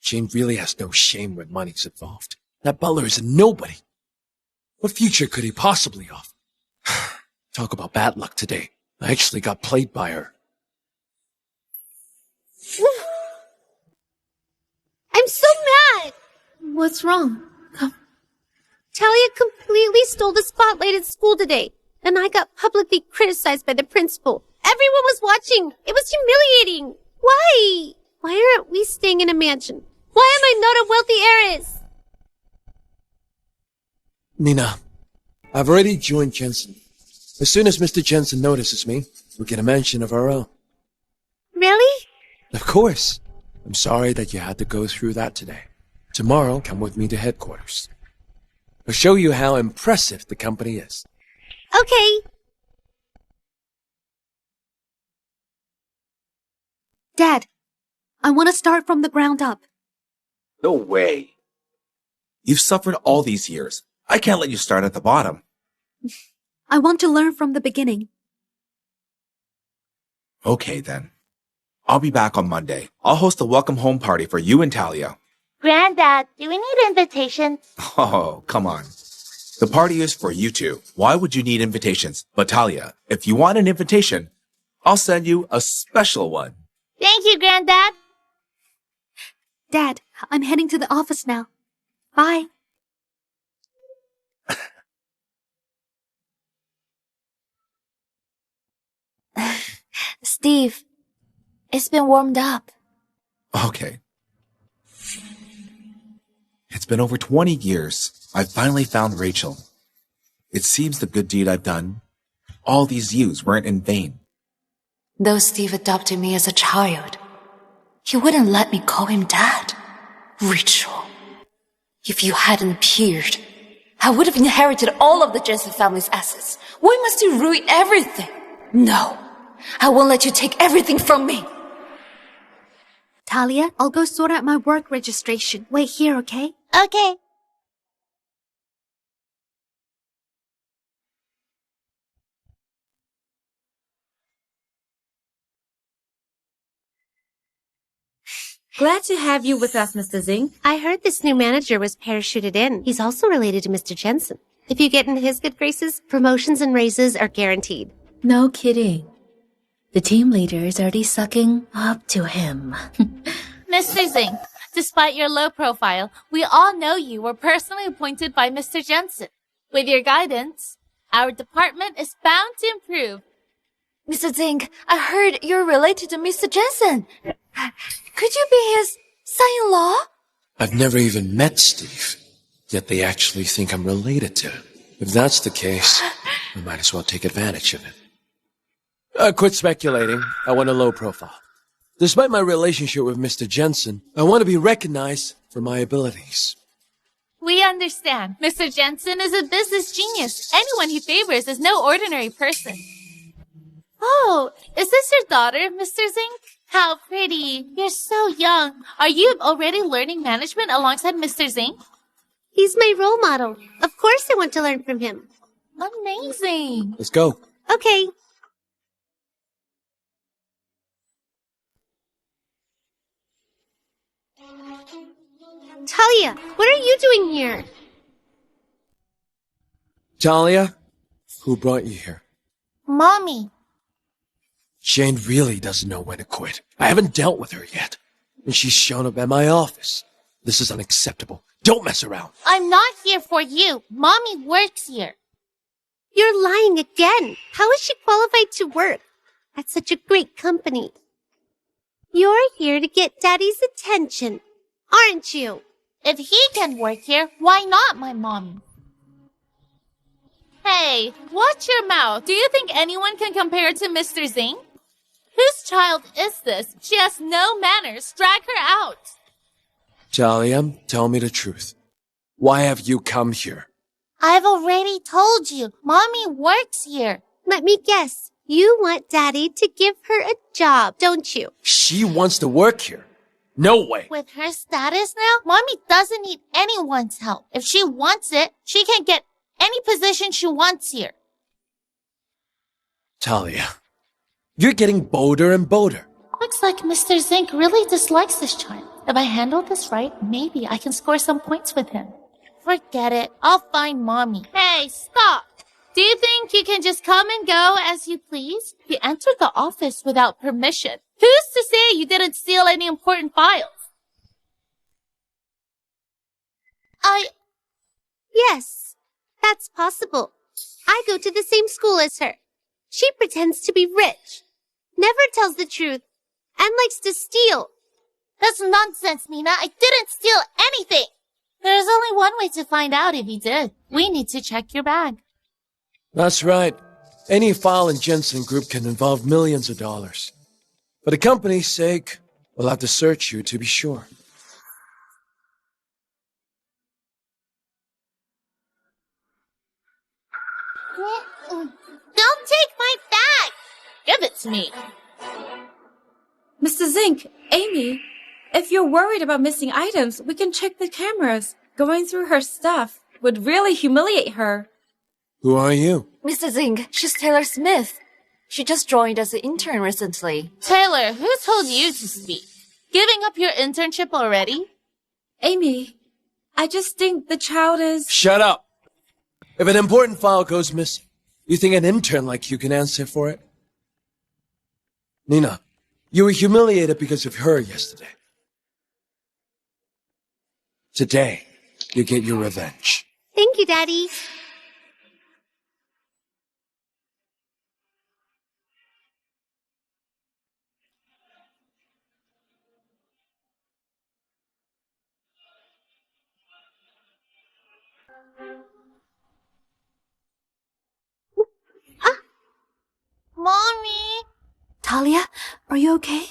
Jane really has no shame when money's involved. That butler is a nobody. What future could he possibly offer? Talk about bad luck today. I actually got played by her. I'm so mad! What's wrong? Come. Talia completely stole the spotlight at school today, and I got publicly criticized by the principal. Everyone was watching. It was humiliating. Why? Why aren't we staying in a mansion? Why am I not a wealthy heiress? Nina, I've already joined Jensen. As soon as Mr. Jensen notices me, we'll get a mansion of our own. Really? Of course. I'm sorry that you had to go through that today. Tomorrow, come with me to headquarters. I'll show you how impressive the company is. Okay. Dad, I want to start from the ground up. No way. You've suffered all these years. I can't let you start at the bottom. I want to learn from the beginning. Okay, then. I'll be back on Monday. I'll host a welcome home party for you and Talia. Granddad, do we need invitations? Oh, come on. The party is for you two. Why would you need invitations? But Talia, if you want an invitation, I'll send you a special one. Thank you, Granddad. Dad, I'm heading to the office now. Bye. Steve, it's been warmed up. Okay. It's been over 20 years. I finally found Rachel. It seems the good deed I've done, all these years weren't in vain. Though Steve adopted me as a child, he wouldn't let me call him Dad. Rachel, if you hadn't appeared, I would have inherited all of the Jensen family's assets. Why must you ruin everything? No, I won't let you take everything from me. Talia, I'll go sort out my work registration. Wait here, okay? Okay. Glad to have you with us, Mr. Zink. I heard this new manager was parachuted in. He's also related to Mr. Jensen. If you get in his good graces, promotions and raises are guaranteed. No kidding. The team leader is already sucking up to him. Mr. Zink, despite your low profile, we all know you were personally appointed by Mr. Jensen. With your guidance, our department is bound to improve. Mr. Zink, I heard you're related to Mr. Jensen. Could you be his son-in-law? I've never even met Steve, yet they actually think I'm related to him. If that's the case, I might as well take advantage of it. Quit speculating. I want a low profile. Despite my relationship with Mr. Jensen, I want to be recognized for my abilities. We understand. Mr. Jensen is a business genius. Anyone he favors is no ordinary person. Oh, is this your daughter, Mr. Zink? How pretty. You're so young. Are you already learning management alongside Mr. Zink? He's my role model. Of course I want to learn from him. Amazing. Let's go. Okay. Talia, what are you doing here? Talia? Who brought you here? Mommy. Jane really doesn't know when to quit. I haven't dealt with her yet. And she's shown up at my office. This is unacceptable. Don't mess around. I'm not here for you. Mommy works here. You're lying again. How is she qualified to work at such a great company? You're here to get Daddy's attention, aren't you? If he can work here, why not my mommy? Hey, watch your mouth. Do you think anyone can compare to Mr. Zink? Whose child is this? She has no manners. Drag her out. Talia, tell me the truth. Why have you come here? I've already told you. Mommy works here. Let me guess. You want Daddy to give her a job, don't you? She wants to work here. No way. With her status now, Mommy doesn't need anyone's help. If she wants it, she can get any position she wants here. Talia, you're getting bolder and bolder. Looks like Mr. Zink really dislikes this child. If I handle this right, maybe I can score some points with him. Forget it. I'll find Mommy. Hey, stop! Do you think you can just come and go as you please? You entered the office without permission. Who's to say you didn't steal any important files? Yes, that's possible. I go to the same school as her. She pretends to be rich, never tells the truth, and likes to steal. That's nonsense, Nina. I didn't steal anything. There's only one way to find out if you did. We need to check your bag. That's right. Any file in Jensen Group can involve millions of dollars. For the company's sake, we'll have to search you to be sure. Don't take my bag! Give it to me. Mr. Zink, Amy, if you're worried about missing items, we can check the cameras. Going through her stuff would really humiliate her. Who are you? Mr. Zink, she's Taylor Smith. She just joined as an intern recently. Taylor, who told you to speak? Giving up your internship already? Amy, I just think the child is... Shut up! If an important file goes missing, you think an intern like you can answer for it? Nina, you were humiliated because of her yesterday. Today, you get your revenge. Thank you, Daddy. Mommy! Talia, are you okay?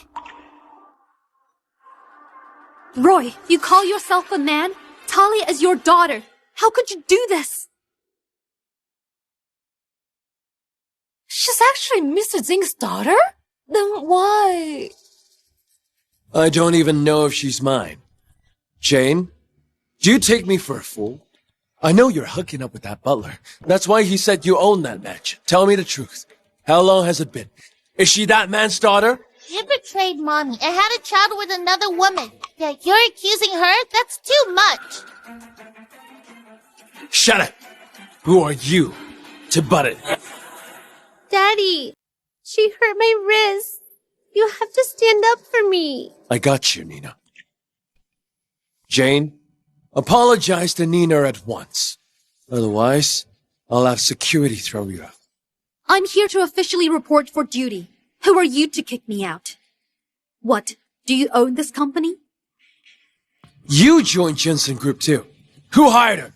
Roy, you call yourself a man? Talia is your daughter. How could you do this? She's actually Mr. Zink's daughter? Then why? I don't even know if she's mine. Jane, do you take me for a fool? I know you're hooking up with that butler. That's why he said you own that match. Tell me the truth. How long has it been? Is she that man's daughter? You betrayed Mommy and had a child with another woman. Yeah, you're accusing her? That's too much. Shut it! Who are you to butt it? Daddy, she hurt my wrist. You have to stand up for me. I got you, Nina. Jane, apologize to Nina at once. Otherwise, I'll have security throw you out. I'm here to officially report for duty. Who are you to kick me out? What, do you own this company? You joined Jensen Group too. Who hired her?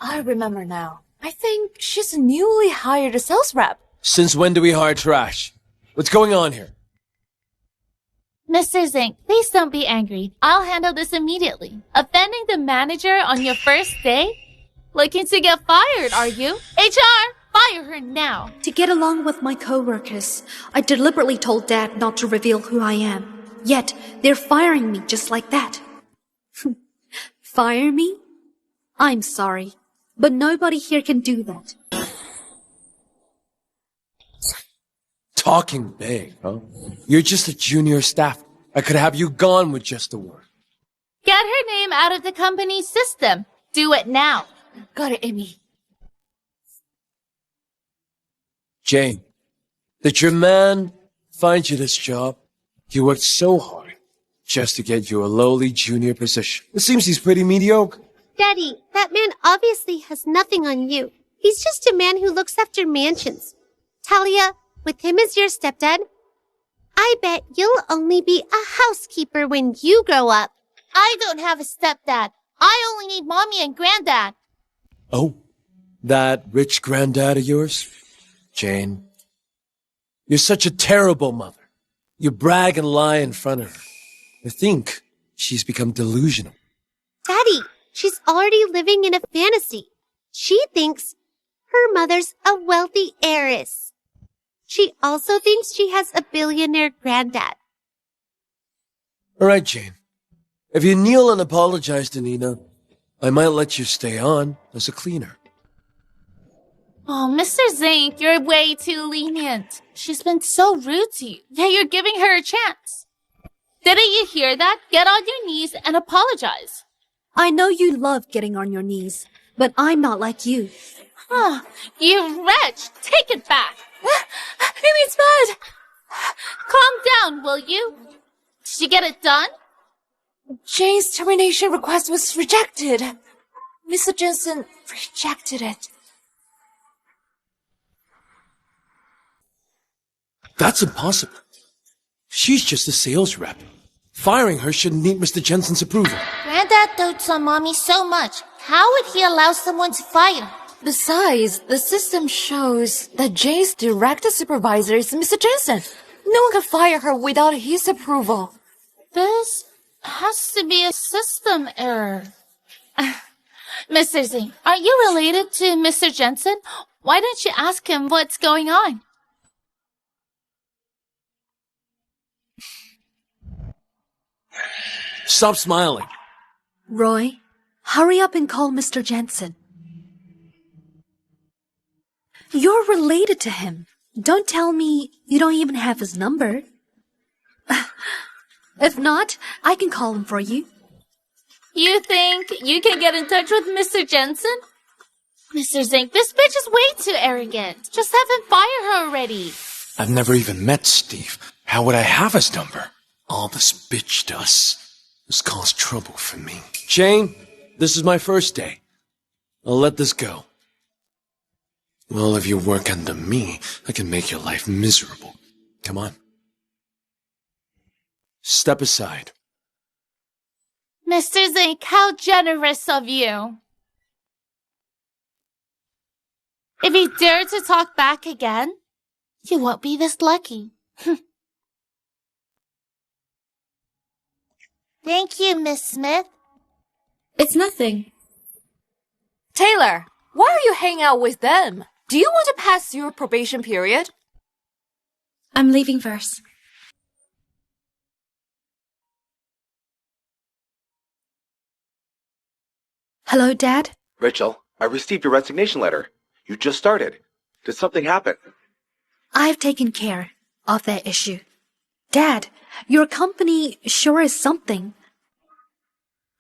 I remember now. I think she's a newly hired sales rep. Since when do we hire trash? What's going on here? Mr. Zink, please don't be angry. I'll handle this immediately. Offending the manager on your first day? Looking to get fired, are you? HR, fire her now. To get along with my coworkers, I deliberately told Dad not to reveal who I am. Yet, they're firing me just like that. Fire me? I'm sorry, but nobody here can do that. Talking big, huh? You're just a junior staff. I could have you gone with just a word. Get her name out of the company's system. Do it now. Got it, Amy. Jane, did your man find you this job? You worked so hard just to get you a lowly junior position. It seems he's pretty mediocre. Daddy, that man obviously has nothing on you. He's just a man who looks after mansions. Talia, with him as your stepdad, I bet you'll only be a housekeeper when you grow up. I don't have a stepdad. I only need mommy and granddad. Oh, that rich granddad of yours? Jane, you're such a terrible mother. You brag and lie in front of her. I think she's become delusional. Daddy, she's already living in a fantasy. She thinks her mother's a wealthy heiress. She also thinks she has a billionaire granddad. All right, Jane. If you kneel and apologize to Nina, I might let you stay on as a cleaner. Oh, Mr. Zink, you're way too lenient. She's been so rude to you. Yeah, you're giving her a chance. Didn't you hear that? Get on your knees and apologize. I know you love getting on your knees, but I'm not like you. Huh, you wretch. Take it back. Amy, it's bad. Calm down, will you? Did you get it done? Jane's termination request was rejected. Mr. Jensen rejected it. That's impossible. She's just a sales rep. Firing her shouldn't need Mr. Jensen's approval. Granddad dotes on mommy so much. How would he allow someone to fire her? Besides, the system shows that Jane's direct supervisor is Mr. Jensen. No one can fire her without his approval. This has to be a system error. Mr. Zink, are you related to Mr. Jensen? Why don't you ask him what's going on? Stop smiling. Roy, hurry up and call Mr. Jensen. You're related to him. Don't tell me you don't even have his number. If not, I can call him for you. You think you can get in touch with Mr. Jensen? Mr. Zink, this bitch is way too arrogant. Just have him fire her already. I've never even met Steve. How would I have his number? All this bitch does is cause trouble for me. Jane, this is my first day. I'll let this go. Well, if you work under me, I can make your life miserable. Come on. Step aside. Mr. Zink, how generous of you. If you dare to talk back again, you won't be this lucky. Thank you, Miss Smith. It's nothing. Taylor, why are you hanging out with them? Do you want to pass your probation period? I'm leaving first. Hello, Dad? Rachel, I received your resignation letter. You just started. Did something happen? I've taken care of that issue. Dad, your company sure is something.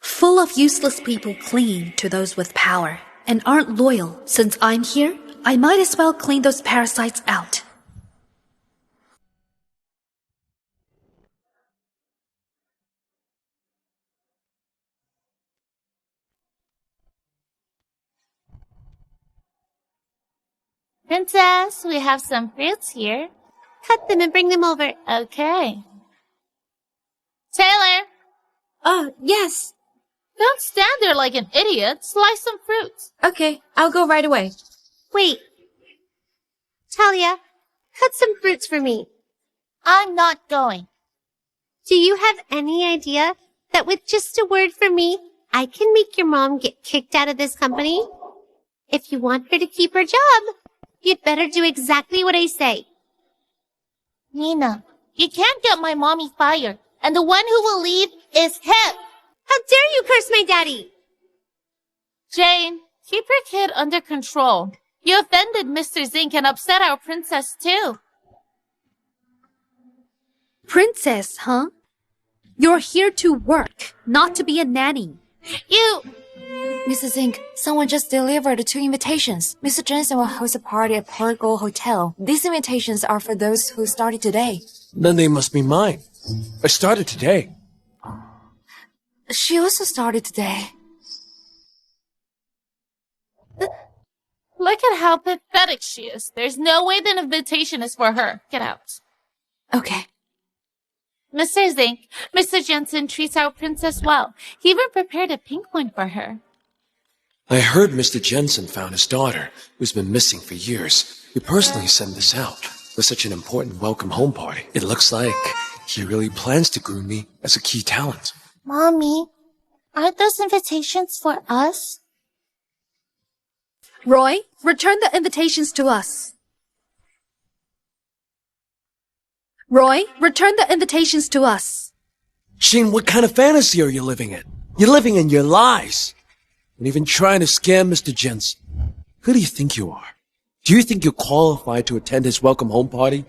Full of useless people clinging to those with power and aren't loyal. Since I'm here, I might as well clean those parasites out. Princess, we have some fruits here. Cut them and bring them over. Okay. Taylor! Yes. Don't stand there like an idiot. Slice some fruits. Okay, I'll go right away. Wait. Talia, cut some fruits for me. I'm not going. Do you have any idea that with just a word from me, I can make your mom get kicked out of this company? If you want her to keep her job, you'd better do exactly what I say. Nina, you can't get my mommy fired, and the one who will leave is him. How dare you curse my daddy? Jane, keep your kid under control. You offended Mr. Zink and upset our princess too. Princess, huh? You're here to work, not to be a nanny. You... Mrs. Zink, someone just delivered 2 invitations. Mr. Jensen will host a party at Portugal Hotel. These invitations are for those who started today. Then they must be mine. I started today. She also started today. Look at how pathetic she is. There's no way the invitation is for her. Get out. Okay. Mr. Zink, Mr. Jensen treats our princess well. He even prepared a pink one for her. I heard Mr. Jensen found his daughter, who's been missing for years. He personally sent this out for such an important welcome home party. It looks like he really plans to groom me as a key talent. Mommy, aren't those invitations for us? Roy, return the invitations to us. Roy, return the invitations to us. Jane, what kind of fantasy are you living in? You're living in your lies. And even trying to scam Mr. Jensen. Who do you think you are? Do you think you're qualified to attend his welcome home party?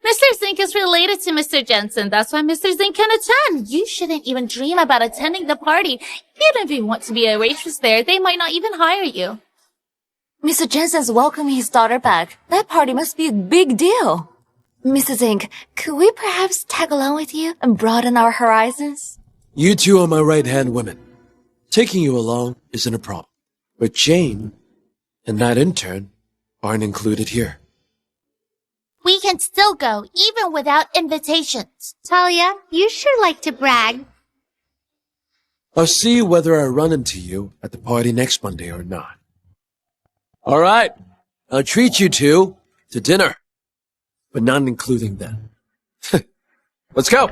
Mr. Zink is related to Mr. Jensen. That's why Mr. Zink can attend. You shouldn't even dream about attending the party. Even if you want to be a waitress there, they might not even hire you. Mr. Jensen's welcoming his daughter back. That party must be a big deal. Mrs. Zink, could we perhaps tag along with you and broaden our horizons? You two are my right-hand women. Taking you along isn't a problem. But Jane and that intern aren't included here. We can still go, even without invitations. Talia, you sure like to brag. I'll see whether I run into you at the party next Monday or not. All right, I'll treat you two to dinner, but not including them. Let's go.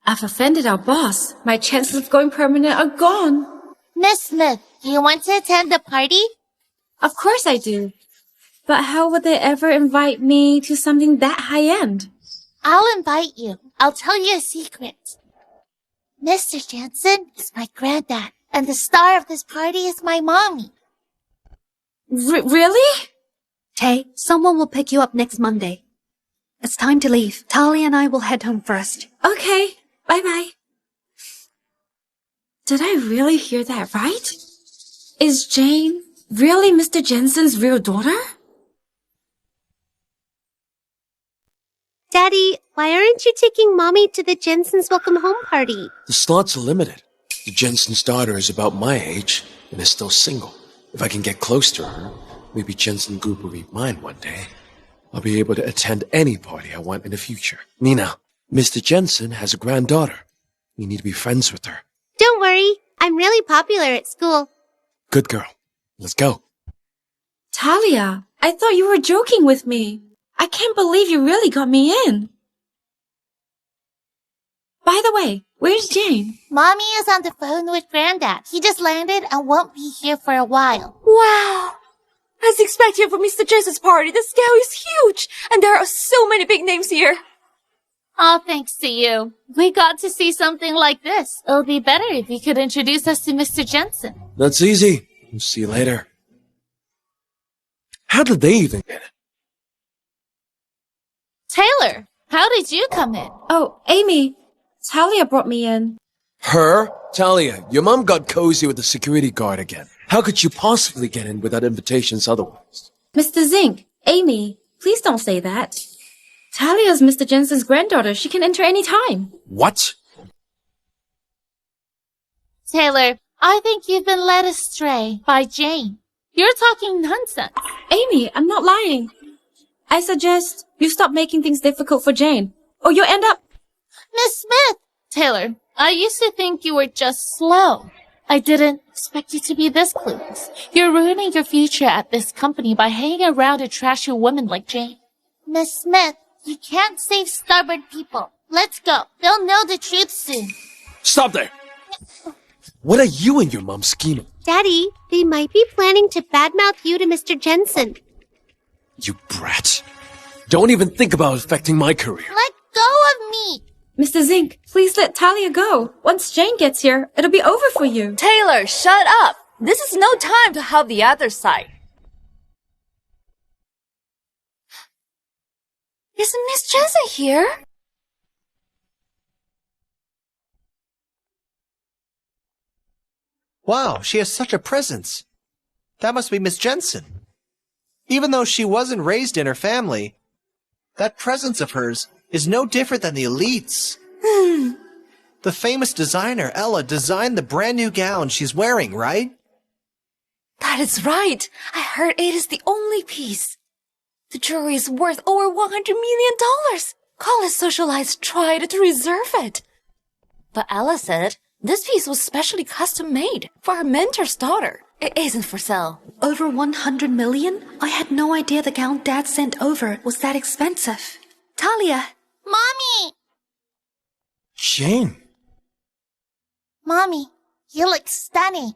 I've offended our boss. My chances of going permanent are gone. Miss Smith, do you want to attend the party? Of course I do. But how would they ever invite me to something that high-end? I'll invite you. I'll tell you a secret. Mr. Jensen is my granddad, and the star of this party is my mommy. Really? Tay, someone will pick you up next Monday. It's time to leave. Talia and I will head home first. Okay. Bye-bye. Did I really hear that right? Is Jane really Mr. Jensen's real daughter? Daddy, why aren't you taking Mommy to the Jensen's welcome home party? The slots are limited. The Jensen's daughter is about my age and is still single. If I can get close to her, maybe Jensen Group will be mine one day. I'll be able to attend any party I want in the future. Nina, Mr. Jensen has a granddaughter. We need to be friends with her. Don't worry, I'm really popular at school. Good girl. Let's go. Talia, I thought you were joking with me. I can't believe you really got me in. By the way, where's Jane? Mommy is on the phone with Granddad. He just landed and won't be here for a while. Wow! As expected for Mr. Jensen's party, the scale is huge, and there are so many big names here. All thanks to you. We got to see something like this. It'll be better if you could introduce us to Mr. Jensen. That's easy. We'll see you later. How did they even get it? Taylor, how did you come in? Oh, Amy. Talia brought me in. Her? Talia, your mom got cozy with the security guard again. How could you possibly get in without invitations otherwise? Mr. Zink, Amy, please don't say that. Talia's Mr. Jensen's granddaughter. She can enter any time. What? Taylor, I think you've been led astray by Jane. You're talking nonsense. Amy, I'm not lying. I suggest you stop making things difficult for Jane, or you'll end up... Miss Smith! Taylor, I used to think you were just slow. I didn't expect you to be this clueless. You're ruining your future at this company by hanging around a trashy woman like Jane. Miss Smith, you can't save stubborn people. Let's go. They'll know the truth soon. Stop there! What are you and your mom scheming? Daddy, they might be planning to badmouth you to Mr. Jensen. You brat. Don't even think about affecting my career. Let go of me! Mr. Zink, please let Talia go. Once Jane gets here, it'll be over for you. Taylor, shut up! This is no time to help the other side. Isn't Miss Jensen here? Wow, she has such a presence. That must be Miss Jensen. Even though she wasn't raised in her family, that presence of hers is no different than the elites. The famous designer, Ella, designed the brand new gown she's wearing, right? That is right. I heard it is the only piece. The jewelry is worth over $100 million. College socialites tried to reserve it. But Ella said this piece was specially custom made for her mentor's daughter. It isn't for sale. Over 100 million? I had no idea the gown Dad sent over was that expensive. Talia! Mommy! Jane. Mommy, you look stunning.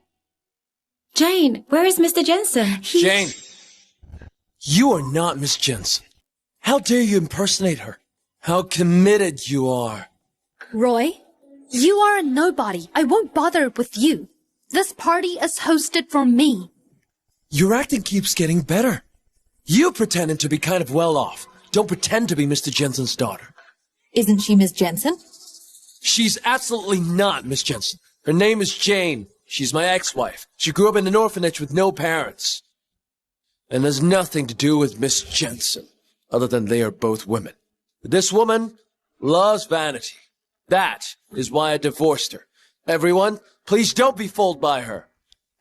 Jane, where is Mr. Jensen? Jane, you are not Miss Jensen. How dare you impersonate her? How committed you are. Roy, you are a nobody. I won't bother with you. This party is hosted for me. Your acting keeps getting better. You pretending to be kind of well off. Don't pretend to be Mr. Jensen's daughter. Isn't she Miss Jensen? She's absolutely not Miss Jensen. Her name is Jane. She's my ex-wife. She grew up in an orphanage with no parents. And has nothing to do with Miss Jensen, other than they are both women. This woman loves vanity. That is why I divorced her. Everyone, please don't be fooled by her.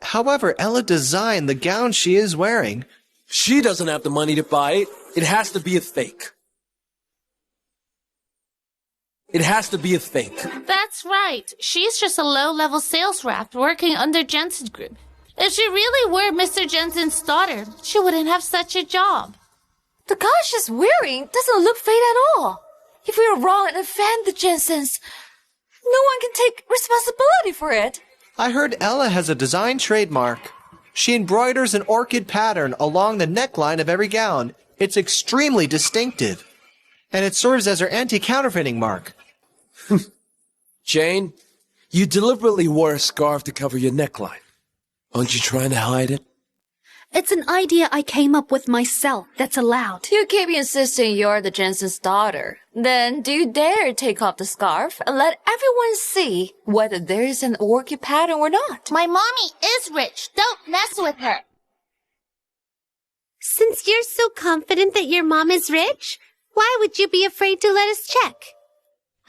However, Ella designed the gown she is wearing. She doesn't have the money to buy it. It has to be a fake. It has to be a fake. That's right. She's just a low-level sales rep working under Jensen Group. If she really were Mr. Jensen's daughter, she wouldn't have such a job. The gown she's wearing doesn't look fake at all. If we are wrong and offend the Jensens, no one can take responsibility for it. I heard Ella has a design trademark. She embroiders an orchid pattern along the neckline of every gown. It's extremely distinctive. And it serves as her anti-counterfeiting mark. Jane, you deliberately wore a scarf to cover your neckline. Aren't you trying to hide it? It's an idea I came up with myself that's allowed. You keep insisting you're the Jensen's daughter. Then do you dare take off the scarf and let everyone see whether there is an orchid pattern or not? My mommy is rich. Don't mess with her. Since you're so confident that your mom is rich, why would you be afraid to let us check?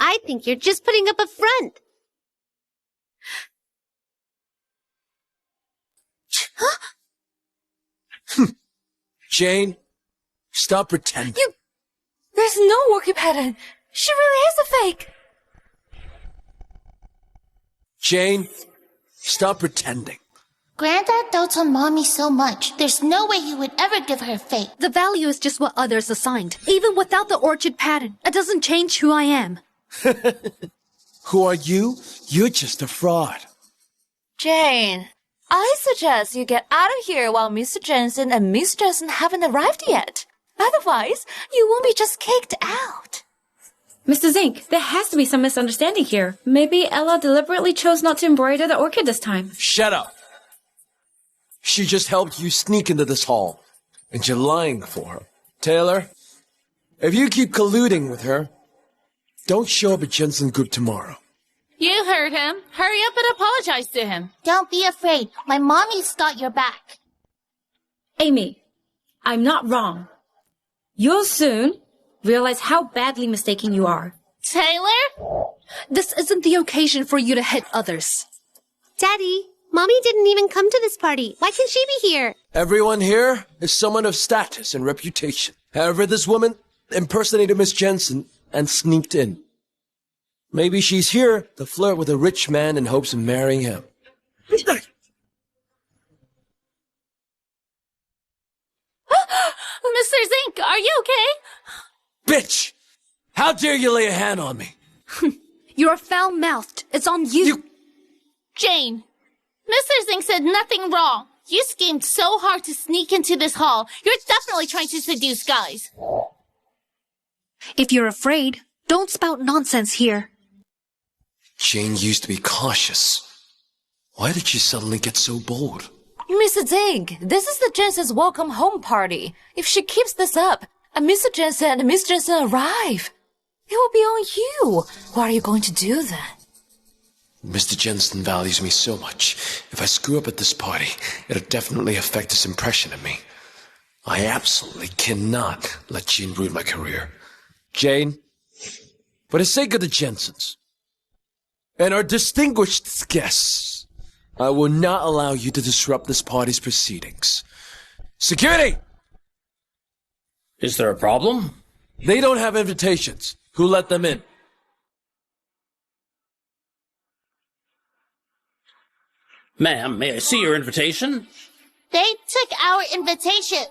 I think you're just putting up a front. Jane, stop pretending. There's no orchid pattern. She really is a fake. Jane, stop pretending. Granddad dotes on Mommy so much, there's no way he would ever give her fate. The value is just what others assigned. Even without the orchid pattern, it doesn't change who I am. Who are you? You're just a fraud. Jane, I suggest you get out of here while Mr. Jensen and Miss Jensen haven't arrived yet. Otherwise, you won't be just kicked out. Mr. Zink, there has to be some misunderstanding here. Maybe Ella deliberately chose not to embroider the orchid this time. Shut up. She just helped you sneak into this hall, and you're lying for her. Taylor, if you keep colluding with her, don't show up at Jensen Group tomorrow. You heard him. Hurry up and apologize to him. Don't be afraid. My mommy's got your back. Amy, I'm not wrong. You'll soon realize how badly mistaken you are. Taylor? This isn't the occasion for you to hit others. Daddy, Mommy didn't even come to this party. Why can't she be here? Everyone here is someone of status and reputation. However, this woman impersonated Miss Jensen and sneaked in. Maybe she's here to flirt with a rich man in hopes of marrying him. Mr. Zink, are you okay? Bitch! How dare you lay a hand on me? You're foul-mouthed. It's on you. Jane, Mr. Zink said nothing wrong. You schemed so hard to sneak into this hall. You're definitely trying to seduce guys. If you're afraid, don't spout nonsense here. Jane used to be cautious. Why did she suddenly get so bold? Mr. Zink, this is the Jensen's welcome home party. If she keeps this up, and Mr. Jensen and Miss Jensen arrive. It will be on you. What are you going to do then? Mr. Jensen values me so much. If I screw up at this party, it'll definitely affect his impression of me. I absolutely cannot let Jane ruin my career. Jane, for the sake of the Jensens and our distinguished guests, I will not allow you to disrupt this party's proceedings. Security! Is there a problem? They don't have invitations. Who let them in? Ma'am, may I see your invitation? They took our invitations.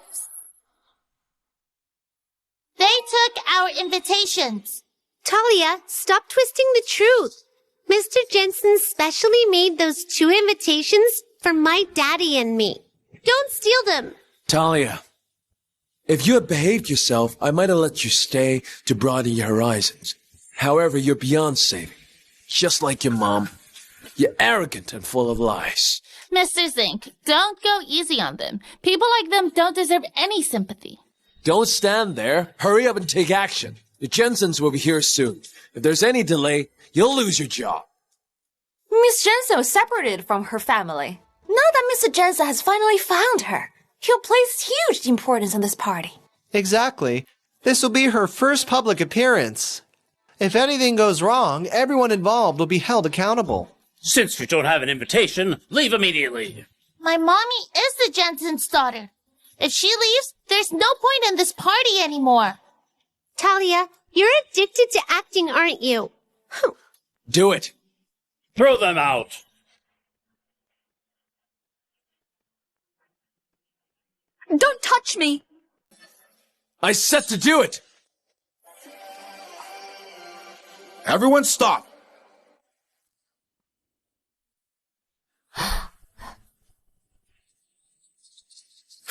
They took our invitations. Talia, stop twisting the truth. Mr. Jensen specially made those 2 invitations for my daddy and me. Don't steal them. Talia, if you had behaved yourself, I might have let you stay to broaden your horizons. However, you're beyond saving. Just like your mom. You're arrogant and full of lies. Mr. Zink, don't go easy on them. People like them don't deserve any sympathy. Don't stand there. Hurry up and take action. The Jensens will be here soon. If there's any delay, you'll lose your job. Miss Jensen was separated from her family. Now that Mr. Jensen has finally found her, he'll place huge importance on this party. Exactly. This will be her first public appearance. If anything goes wrong, everyone involved will be held accountable. Since you don't have an invitation, leave immediately. My mommy is the Jensen's daughter. If she leaves, there's no point in this party anymore. Talia, you're addicted to acting, aren't you? Do it. Throw them out. Don't touch me! I said to do it. Everyone stop.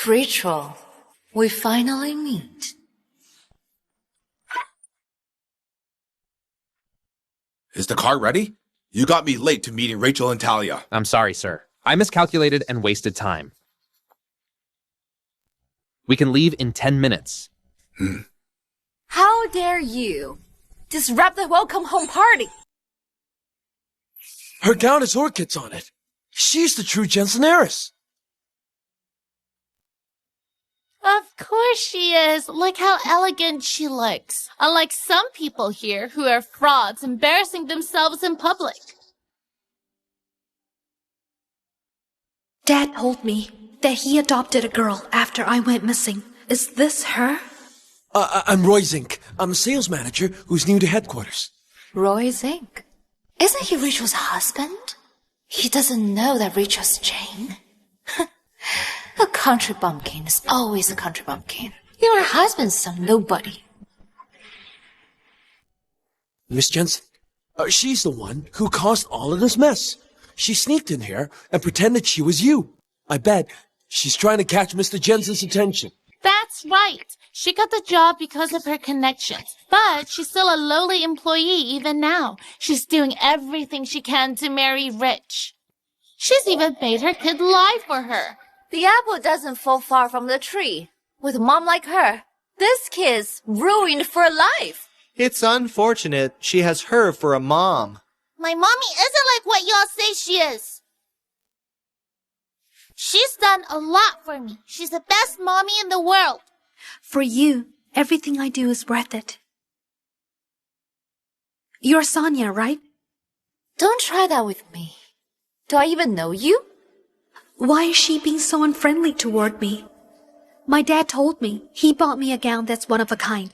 Rachel, we finally meet. Is the car ready? You got me late to meeting Rachel and Talia. I'm sorry, sir. I miscalculated and wasted time. We can leave in 10 minutes. How dare you disrupt the welcome home party? Her gown has orchids on it. She's the true Jensen heiress. Of course she is. Look how elegant she looks. Unlike some people here who are frauds embarrassing themselves in public. Dad told me that he adopted a girl after I went missing. Is this her? I'm Roy Zink. I'm a sales manager who's new to headquarters. Roy Zink. Isn't he Rachel's husband? He doesn't know that Rachel's Jane. A country bumpkin is always a country bumpkin. Your husband's some nobody. Miss Jensen, she's the one who caused all of this mess. She sneaked in here and pretended she was you. I bet she's trying to catch Mr. Jensen's attention. That's right. She got the job because of her connections. But she's still a lowly employee even now. She's doing everything she can to marry rich. She's even made her kid lie for her. The apple doesn't fall far from the tree. With a mom like her, this kid's ruined for life. It's unfortunate she has her for a mom. My mommy isn't like what y'all say she is. She's done a lot for me. She's the best mommy in the world. For you, everything I do is worth it. You're Sonia, right? Don't try that with me. Do I even know you? Why is she being so unfriendly toward me? My dad told me he bought me a gown that's one of a kind.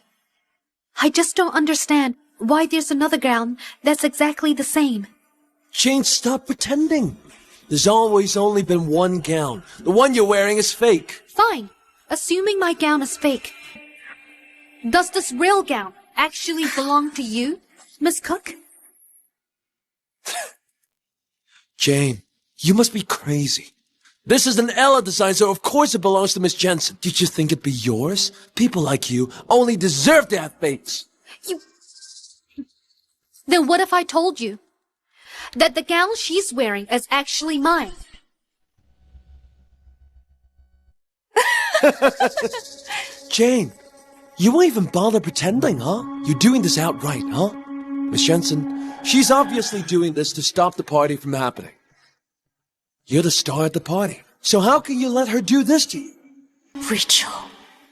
I just don't understand why there's another gown that's exactly the same. Jane, stop pretending. There's always only been one gown. The one you're wearing is fake. Fine. Assuming my gown is fake. Does this real gown actually belong to you, Miss Cook? Jane, you must be crazy. This is an Ella design, so of course it belongs to Miss Jensen. Did you think it'd be yours? People like you only deserve to have fates. Then what if I told you that the gown she's wearing is actually mine? Jane, You won't even bother pretending, huh? You're doing this outright, huh? Miss Jensen, she's obviously doing this to stop the party from happening. You're the star at the party, so how can you let her do this to you? Rachel,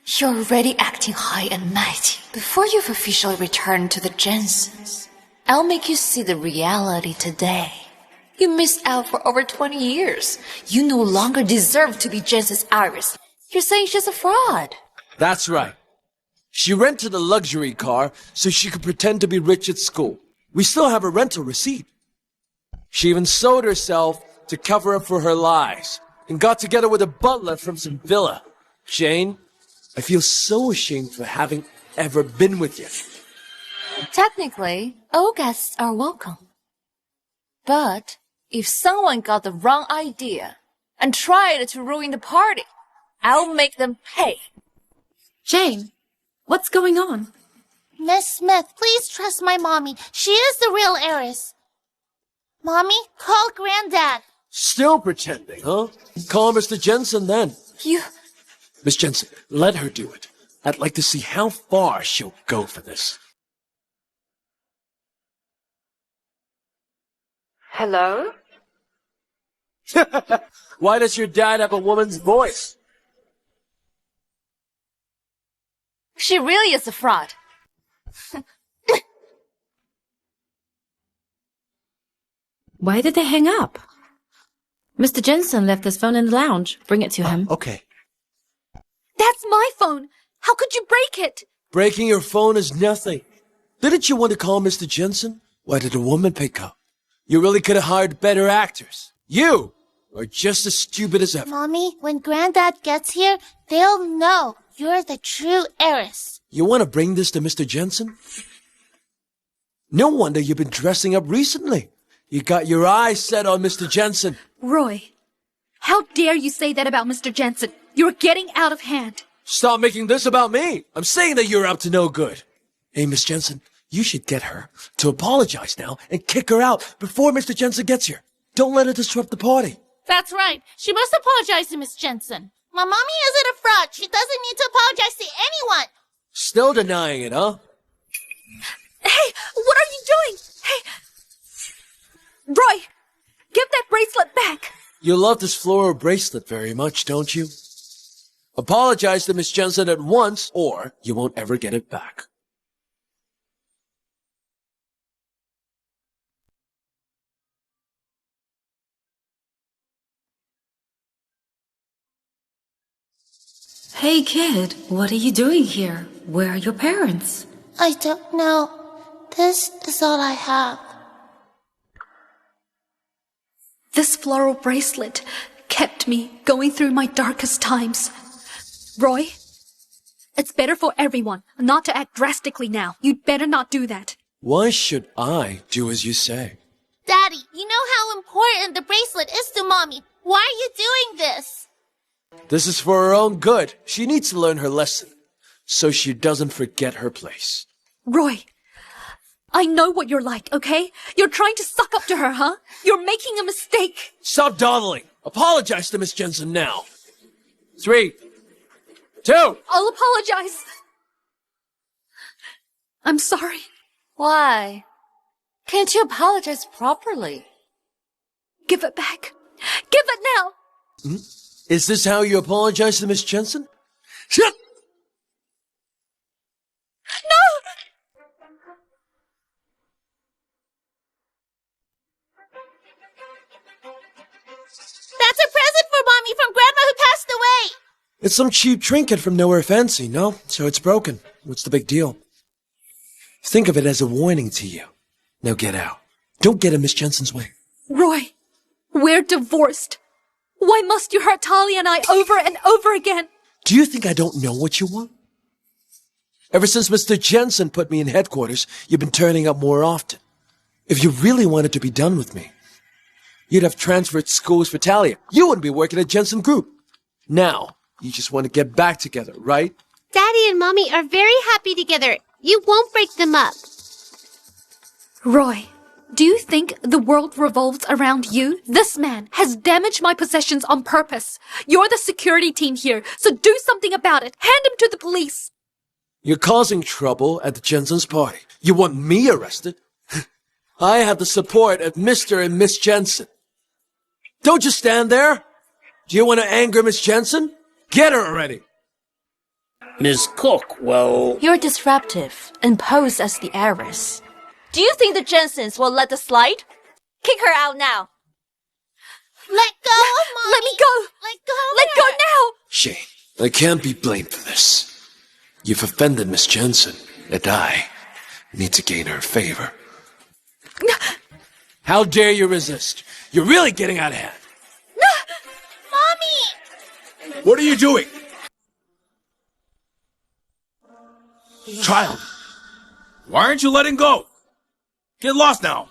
you're already acting high and mighty. Before you've officially returned to the Jensens, I'll make you see the reality today. You missed out for over 20 years. You no longer deserve to be Jensen's heiress. You're saying she's a fraud. That's right. She rented a luxury car so she could pretend to be rich at school. We still have a rental receipt. She even sold herself to cover up for her lies and got together with a butler from some villa. Jane, I feel so ashamed for having ever been with you. Technically, all guests are welcome. But if someone got the wrong idea and tried to ruin the party, I'll make them pay. Jane, what's going on? Miss Smith, please trust my mommy. She is the real heiress. Mommy, call Granddad. Still pretending, huh? Call Mr. Jensen then. You... Miss Jensen, let her do it. I'd like to see how far she'll go for this. Hello? Why does your dad have a woman's voice? She really is a fraud. Why did they hang up? Mr. Jensen left his phone in the lounge. Bring it to him. Okay. That's my phone. How could you break it? Breaking your phone is nothing. Didn't you want to call Mr. Jensen? Why did a woman pick up? You really could have hired better actors. You are just as stupid as ever. Mommy, when Granddad gets here, they'll know you're the true heiress. You want to bring this to Mr. Jensen? No wonder you've been dressing up recently. You got your eyes set on Mr. Jensen. Roy, how dare you say that about Mr. Jensen? You're getting out of hand. Stop making this about me. I'm saying that you're up to no good. Hey, Miss Jensen, you should get her to apologize now and kick her out before Mr. Jensen gets here. Don't let her disrupt the party. That's right. She must apologize to Miss Jensen. My mommy isn't a fraud. She doesn't need to apologize to anyone. Still denying it, huh? Hey, what are you doing? Hey, Roy, give that bracelet back. You love this floral bracelet very much, don't you? Apologize to Miss Jensen at once, or you won't ever get it back. Hey kid, what are you doing here? Where are your parents? I don't know. This is all I have. This floral bracelet kept me going through my darkest times. Roy, it's better for everyone not to act drastically now. You'd better not do that. Why should I do as you say? Daddy, you know how important the bracelet is to Mommy. Why are you doing this? This is for her own good. She needs to learn her lesson, so she doesn't forget her place. Roy, I know what you're like, okay? You're trying to suck up to her, huh? You're making a mistake. Stop dawdling. Apologize to Miss Jensen now. 3, 2. I'll apologize. I'm sorry. Why? Can't you apologize properly? Give it back. Give it now. Is this how you apologize to Miss Jensen? Shut! No! That's a present for Mommy from Grandma who passed away. It's some cheap trinket from nowhere fancy, no? So it's broken. What's the big deal? Think of it as a warning to you. Now get out. Don't get in Miss Jensen's way. Roy, we're divorced. Why must you hurt Talia and I over and over again? Do you think I don't know what you want? Ever since Mr. Jensen put me in headquarters, you've been turning up more often. If you really wanted to be done with me, you'd have transferred schools for Talia. You wouldn't be working at Jensen Group. Now, you just want to get back together, right? Daddy and Mommy are very happy together. You won't break them up. Roy, do you think the world revolves around you? This man has damaged my possessions on purpose. You're the security team here, so do something about it. Hand him to the police. You're causing trouble at the Jensen's party. You want me arrested? I have the support of Mr. and Miss Jensen. Don't just stand there. Do you want to anger Miss Jensen? Get her already. Miss Cook, well... You're disruptive and pose as the heiress. Do you think the Jensens will let this slide? Kick her out now. Let go of Mommy. Let me go. Let go of Let her. go now. Shane, I can't be blamed for this. You've offended Miss Jensen, and I need to gain her favor. How dare you resist? You're really getting out of hand. Mommy! What are you doing? Child, why aren't you letting go? Get lost now.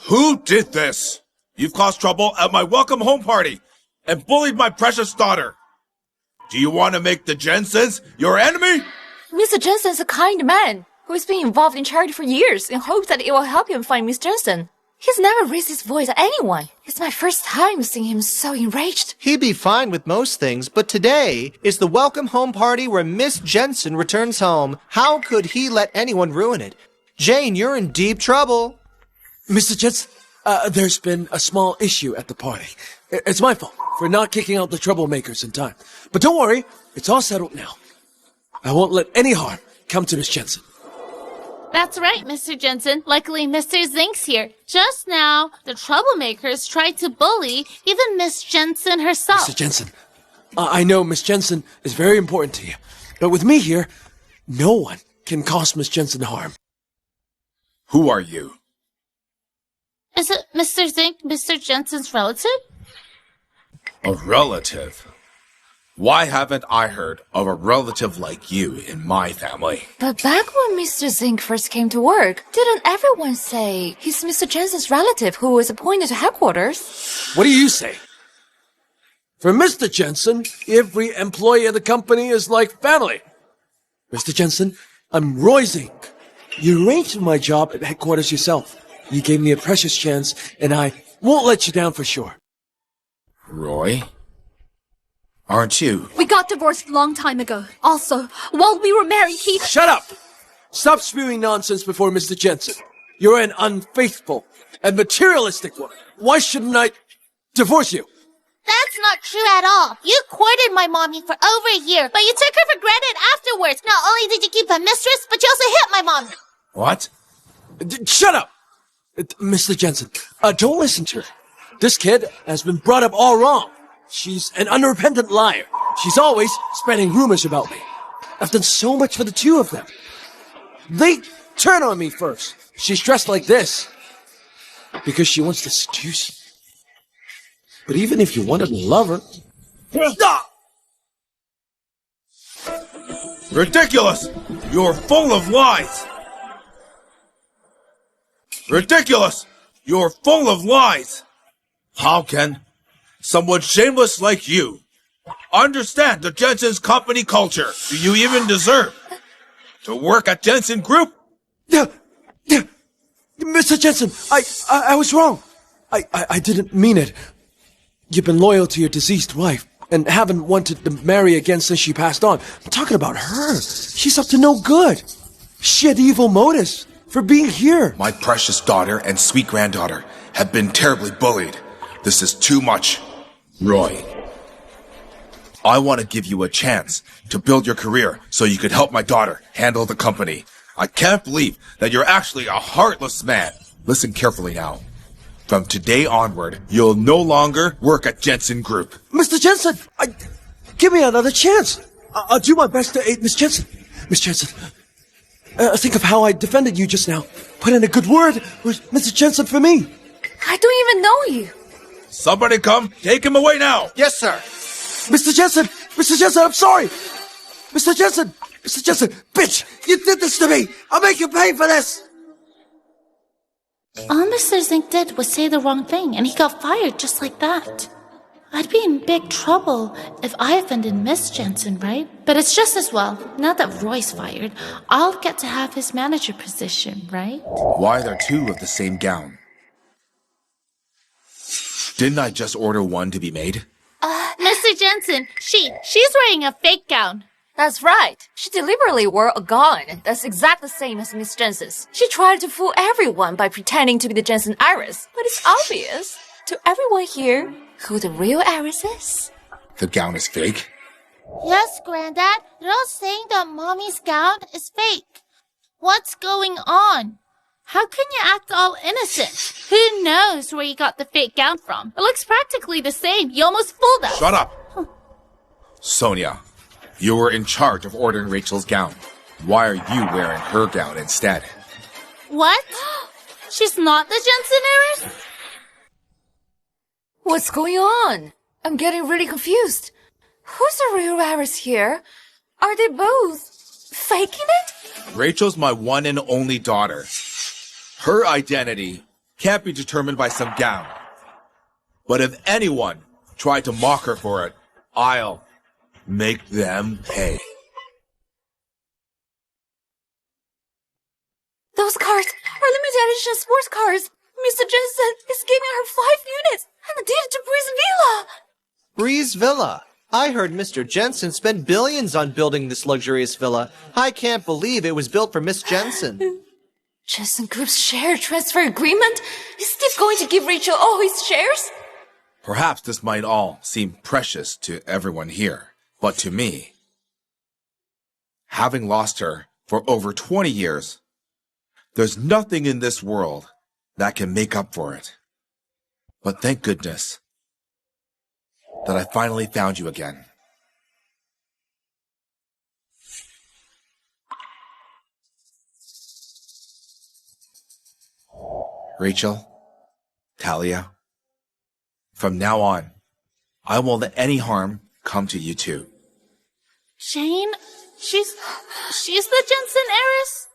Who did this? You've caused trouble at my welcome home party and bullied my precious daughter. Do you want to make the Jensens your enemy? Mr. Jensen's a kind man who has been involved in charity for years in hopes that it will help him find Miss Jensen. He's never raised his voice at anyone. It's my first time seeing him so enraged. He'd be fine with most things, but today is the welcome home party where Miss Jensen returns home. How could he let anyone ruin it? Jane, you're in deep trouble. Mr. Jensen, there's been a small issue at the party. It's my fault for not kicking out the troublemakers in time. But don't worry, it's all settled now. I won't let any harm come to Miss Jensen. That's right, Mr. Jensen. Luckily, Mr. Zink's here. Just now, the troublemakers tried to bully even Miss Jensen herself. Mr. Jensen, I know Miss Jensen is very important to you. But with me here, no one can cause Miss Jensen harm. Who are you? Is it Mr. Zink, Mr. Jensen's relative? A relative? Why haven't I heard of a relative like you in my family? But back when Mr. Zink first came to work, didn't everyone say he's Mr. Jensen's relative who was appointed to headquarters? What do you say? For Mr. Jensen, every employee of the company is like family. Mr. Jensen, I'm Roy Zink. You arranged for my job at headquarters yourself. You gave me a precious chance, and I won't let you down for sure. Roy? Aren't you? We got divorced a long time ago. Also, while we were married, he... Shut up! Stop spewing nonsense before Mr. Jensen. You're an unfaithful and materialistic woman. Why shouldn't I divorce you? That's not true at all. You courted my mommy for over a year, but you took her for granted afterwards. Not only did you keep a mistress, but you also hit my mom. What? Shut up! Mr. Jensen, don't listen to her. This kid has been brought up all wrong. She's an unrepentant liar. She's always spreading rumors about me. I've done so much for the two of them. They turn on me first. She's dressed like this because she wants to seduce you. But even if you wanted to love her... Stop! Ridiculous! You're full of lies! Ridiculous! You're full of lies! How can someone shameless like you understand the Jensen's company culture? Do you even deserve to work at Jensen Group? Mr. Jensen, I was wrong. I didn't mean it. You've been loyal to your deceased wife and haven't wanted to marry again since she passed on. I'm talking about her. She's up to no good. She had evil motives for being here. My precious daughter and sweet granddaughter have been terribly bullied. This is too much. Roy, I want to give you a chance to build your career so you could help my daughter handle the company. I can't believe that you're actually a heartless man. Listen carefully now. From today onward, you'll no longer work at Jensen Group. Mr. Jensen, give me another chance. I'll do my best to aid Miss Jensen. Miss Jensen, think of how I defended you just now. Put in a good word with Mr. Jensen for me. I don't even know you. Somebody come, take him away now. Yes, sir. Mr. Jensen, I'm sorry. Mr. Jensen, bitch, you did this to me. I'll make you pay for this. All Mr. Zink did was say the wrong thing, and he got fired just like that. I'd be in big trouble if I offended Miss Jensen, right? But it's just as well. Now that Roy's fired, I'll get to have his manager position, right? Why are there two of the same gown? Didn't I just order one to be made? Mr. Jensen, she's wearing a fake gown. That's right. She deliberately wore a gown that's exactly the same as Miss Jensen's. She tried to fool everyone by pretending to be the Jensen heiress, but it's obvious to everyone here who the real heiress is. The gown is fake? Yes, Granddad. They're all saying that Mommy's gown is fake. What's going on? How can you act all innocent? Who knows where you got the fake gown from? It looks practically the same. You almost fooled us. Shut up! Sonia, you were in charge of ordering Rachel's gown. Why are you wearing her gown instead? What? She's not the Jensen heiress? What's going on? I'm getting really confused. Who's the real heiress here? Are they both faking it? Rachel's my one and only daughter. Her identity can't be determined by some gown. But if anyone tried to mock her for it, I'll make them pay. Those cars are limited edition sports cars. Mr. Jensen is giving her 5 units and a deed to Breeze Villa. Breeze Villa. I heard Mr. Jensen spent billions on building this luxurious villa. I can't believe it was built for Miss Jensen. Jensen Group's share transfer agreement? Is Steve going to give Rachel all his shares? Perhaps this might all seem precious to everyone here, but to me, having lost her for over 20 years, there's nothing in this world that can make up for it. But thank goodness that I finally found you again. Rachel, Talia, from now on, I won't let any harm come to you two. Jane? She's the Jensen heiress?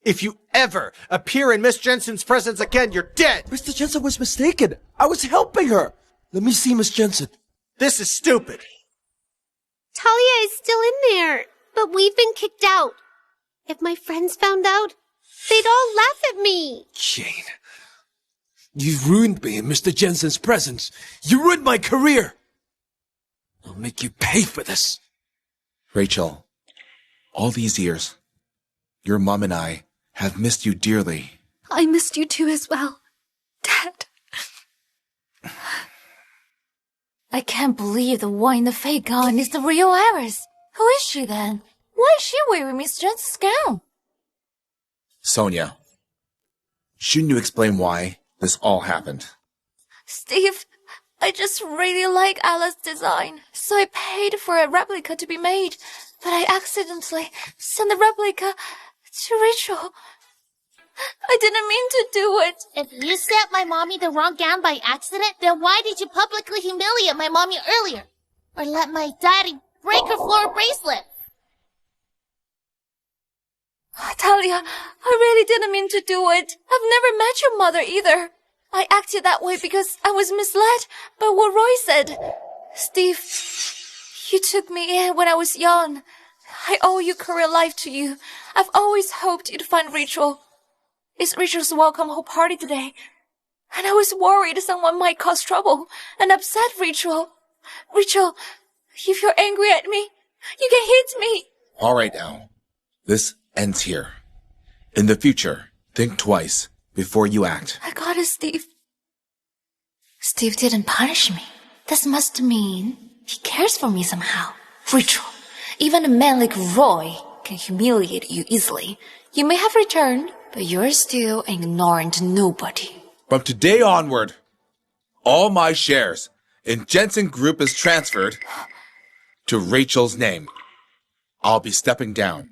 If you ever appear in Miss Jensen's presence again, you're dead! Mr. Jensen was mistaken. I was helping her. Let me see Miss Jensen. This is stupid. Talia is still in there, but we've been kicked out. If my friends found out, they'd all laugh at me. Jane, you ruined me in Mr. Jensen's presence. You ruined my career. I'll make you pay for this. Rachel, all these years, your mom and I have missed you dearly. I missed you too as well, Dad. I can't believe the one in the fake gown is the real heiress. Who is she then? Why is she wearing Miss Jensen's gown? Sonia, shouldn't you explain why this all happened? Steve, I just really like Alice's design, so I paid for a replica to be made, but I accidentally sent the replica to Rachel. I didn't mean to do it. If you sent my mommy the wrong gown by accident, then why did you publicly humiliate my mommy earlier? Or let my daddy break her floor bracelet? Talia, I really didn't mean to do it. I've never met your mother either. I acted that way because I was misled by what Roy said. Steve, you took me in when I was young. I owe your career life to you. I've always hoped you'd find Rachel. It's Rachel's welcome home party today. And I was worried someone might cause trouble and upset Rachel. Rachel, if you're angry at me, you can hit me. All right now. This ends here. In the future, think twice before you act. I got it, Steve. Steve didn't punish me. This must mean he cares for me somehow. Rachel, even a man like Roy can humiliate you easily. You may have returned, but you're still an ignorant nobody. From today onward, all my shares in Jensen Group is transferred to Rachel's name. I'll be stepping down.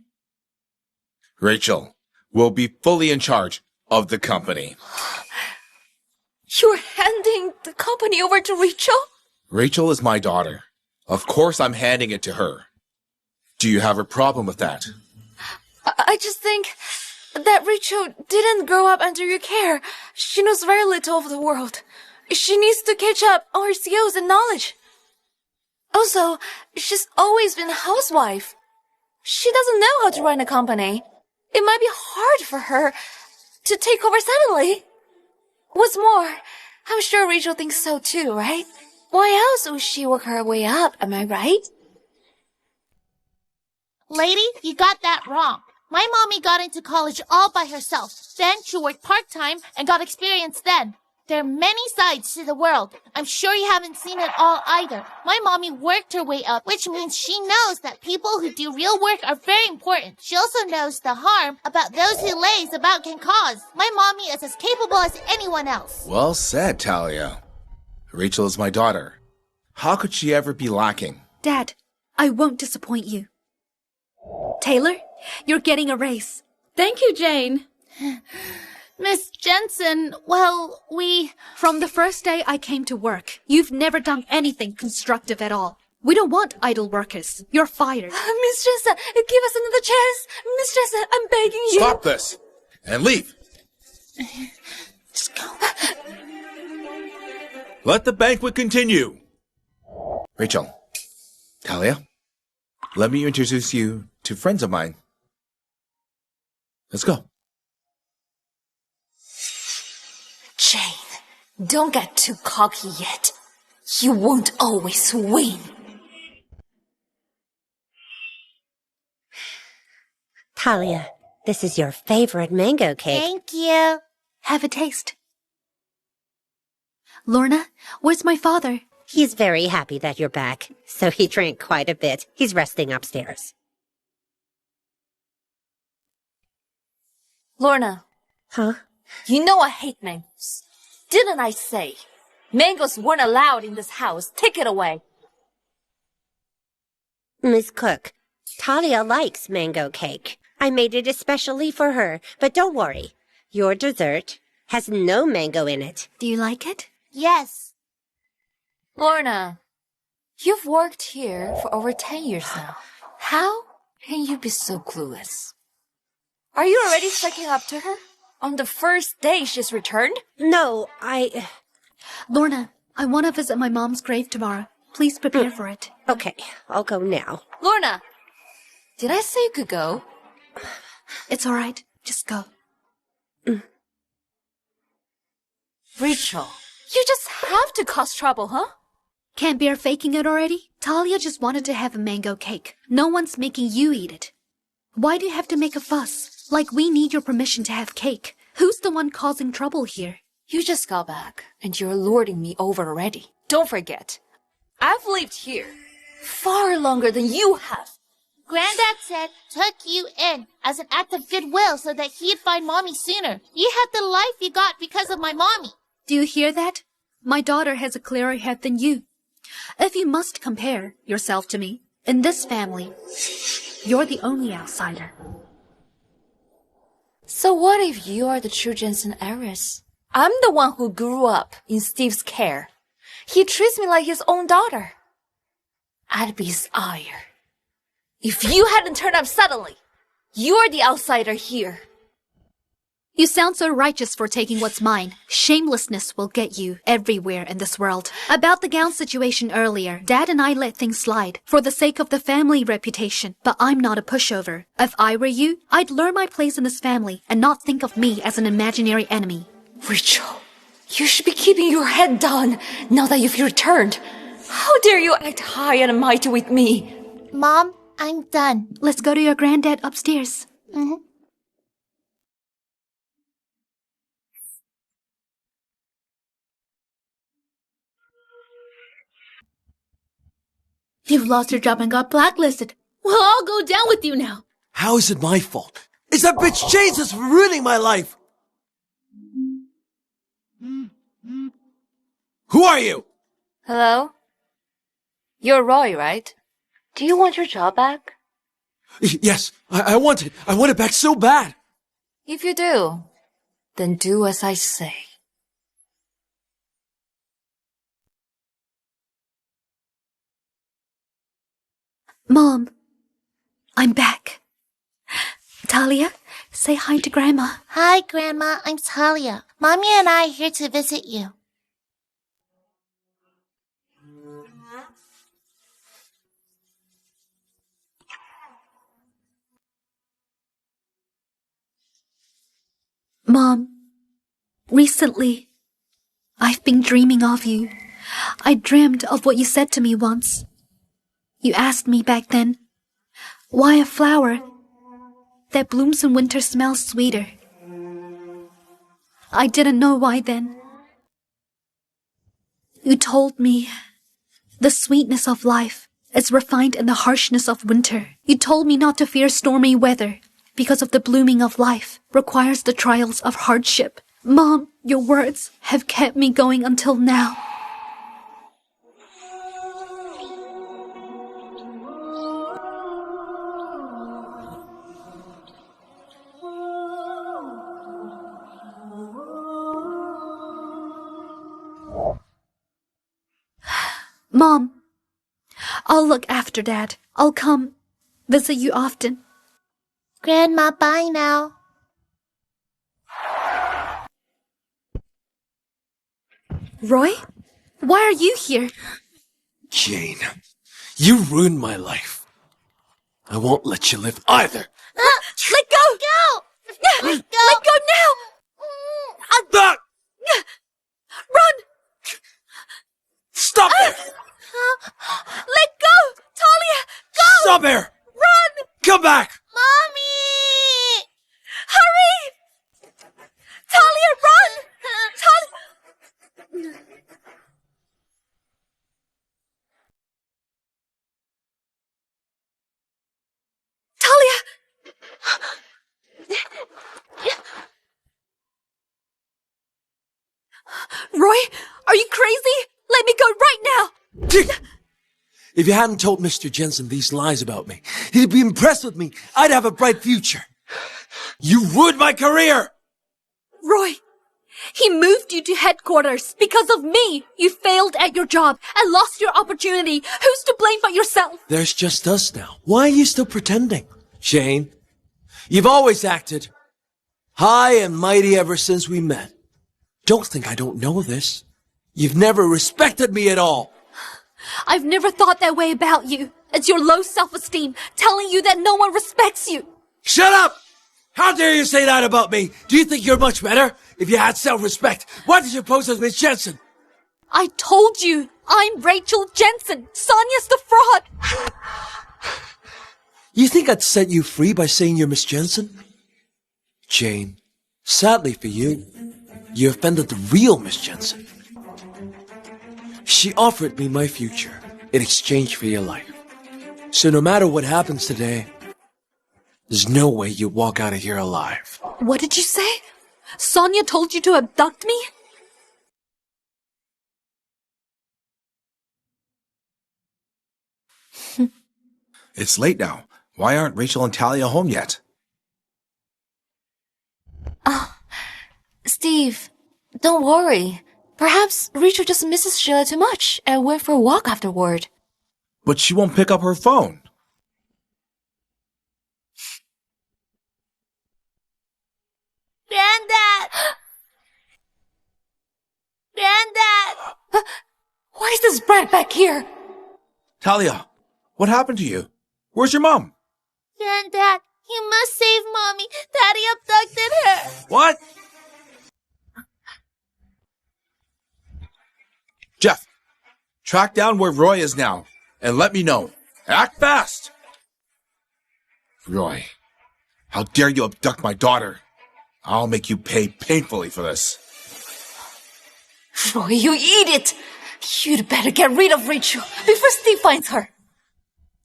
Rachel will be fully in charge of the company. You're handing the company over to Rachel? Rachel is my daughter. Of course I'm handing it to her. Do you have a problem with that? I just think that Rachel didn't grow up under your care. She knows very little of the world. She needs to catch up on her skills and knowledge. Also, she's always been a housewife. She doesn't know how to run a company. It might be hard for her to take over suddenly. What's more, I'm sure Rachel thinks so too, right? Why else would she work her way up, am I right? Lady, you got that wrong. My mommy got into college all by herself. Then she worked part-time and got experience then. There are many sides to the world. I'm sure you haven't seen it all either. My mommy worked her way up, which means she knows that people who do real work are very important. She also knows the harm about those who laze about can cause. My mommy is as capable as anyone else. Well said, Talia. Rachel is my daughter. How could she ever be lacking? Dad, I won't disappoint you. Taylor, you're getting a raise. Thank you, Jane. Miss Jensen, well, From the first day I came to work, you've never done anything constructive at all. We don't want idle workers. You're fired. Miss Jensen, give us another chance. Miss Jensen, I'm begging you. Stop this and leave. Just go. Let the banquet continue. Rachel, Talia, let me introduce you to friends of mine. Let's go. Jane, don't get too cocky yet. You won't always win. Talia, this is your favorite mango cake. Thank you. Have a taste. Lorna, where's my father? He's very happy that you're back, so he drank quite a bit. He's resting upstairs. Lorna. Huh? You know I hate mangoes. Didn't I say? Mangoes weren't allowed in this house. Take it away. Miss Cook, Talia likes mango cake. I made it especially for her, but don't worry. Your dessert has no mango in it. Do you like it? Yes. Lorna, you've worked here for over 10 years now. How can you be so clueless? Are you already sucking up to her? On the first day she's returned? No, Lorna, I want to visit my mom's grave tomorrow. Please prepare for it. Okay, I'll go now. Lorna, did I say you could go? It's all right. Just go. Rachel, you just have to cause trouble, huh? Can't bear faking it already? Talia just wanted to have a mango cake. No one's making you eat it. Why do you have to make a fuss? Like we need your permission to have cake. Who's the one causing trouble here? You just got back, and you're lording me over already. Don't forget, I've lived here far longer than you have. Granddad said took you in as an act of goodwill so that he'd find Mommy sooner. You had the life you got because of my mommy. Do you hear that? My daughter has a clearer head than you. If you must compare yourself to me, in this family, you're the only outsider. So what if you are the true Jensen heiress? I'm the one who grew up in Steve's care. He treats me like his own daughter. I'd be his ire. If you hadn't turned up suddenly, you're the outsider here. You sound so righteous for taking what's mine. Shamelessness will get you everywhere in this world. About the gown situation earlier, Dad and I let things slide for the sake of the family reputation. But I'm not a pushover. If I were you, I'd learn my place in this family and not think of me as an imaginary enemy. Rachel, you should be keeping your head down now that you've returned. How dare you act high and mighty with me? Mom, I'm done. Let's go to your granddad upstairs. Mm-hmm. You've lost your job and got blacklisted. We'll all go down with you now. How is it my fault? It's that bitch Jane that's ruining my life! Who are you? Hello? You're Roy, right? Do you want your job back? Yes, I want it. I want it back so bad. If you do, then do as I say. Mom, I'm back. Talia, say hi to Grandma. Hi, Grandma. I'm Talia. Mommy and I are here to visit you. Mom, recently, I've been dreaming of you. I dreamed of what you said to me once. You asked me back then, why a flower that blooms in winter smells sweeter. I didn't know why then. You told me the sweetness of life is refined in the harshness of winter. You told me not to fear stormy weather because of the blooming of life requires the trials of hardship. Mom, your words have kept me going until now. Mom, I'll look after Dad. I'll come visit you often. Grandma, bye now. Roy? Why are you here? Jane, you ruined my life. I won't let you live either. Let go! Go! Let go now! Ah! Run! Stop it! Let go! Talia! Go! Stop here! Run! Come back! Mommy! Hurry! Talia, run! Talia! Talia! Roy, are you crazy? Let me go right now! If you hadn't told Mr. Jensen these lies about me, he'd be impressed with me. I'd have a bright future. You ruined my career! Roy, he moved you to headquarters because of me. You failed at your job and lost your opportunity. Who's to blame but yourself? There's just us now. Why are you still pretending? Jane, you've always acted high and mighty ever since we met. Don't think I don't know this. You've never respected me at all. I've never thought that way about you. It's your low self-esteem telling you that no one respects you. Shut up! How dare you say that about me? Do you think you're much better? If you had self-respect, why did you pose as Miss Jensen? I told you, I'm Rachel Jensen. Sonia's the fraud. You think I'd set you free by saying you're Miss Jensen? Jane, sadly for you, you offended the real Miss Jensen. She offered me my future in exchange for your life. So no matter what happens today, there's no way you walk out of here alive. What did you say? Sonia told you to abduct me? It's late now. Why aren't Rachel and Talia home yet? Steve, don't worry. Perhaps Rachel just misses Sheila too much and went for a walk afterward. But she won't pick up her phone. Granddad! Granddad! Why is this brat back here? Talia, what happened to you? Where's your mom? Granddad, you must save Mommy. Daddy abducted her. What? Jeff, track down where Roy is now and let me know. Act fast! Roy, how dare you abduct my daughter? I'll make you pay painfully for this. Roy, you idiot! You'd better get rid of Rachel before Steve finds her.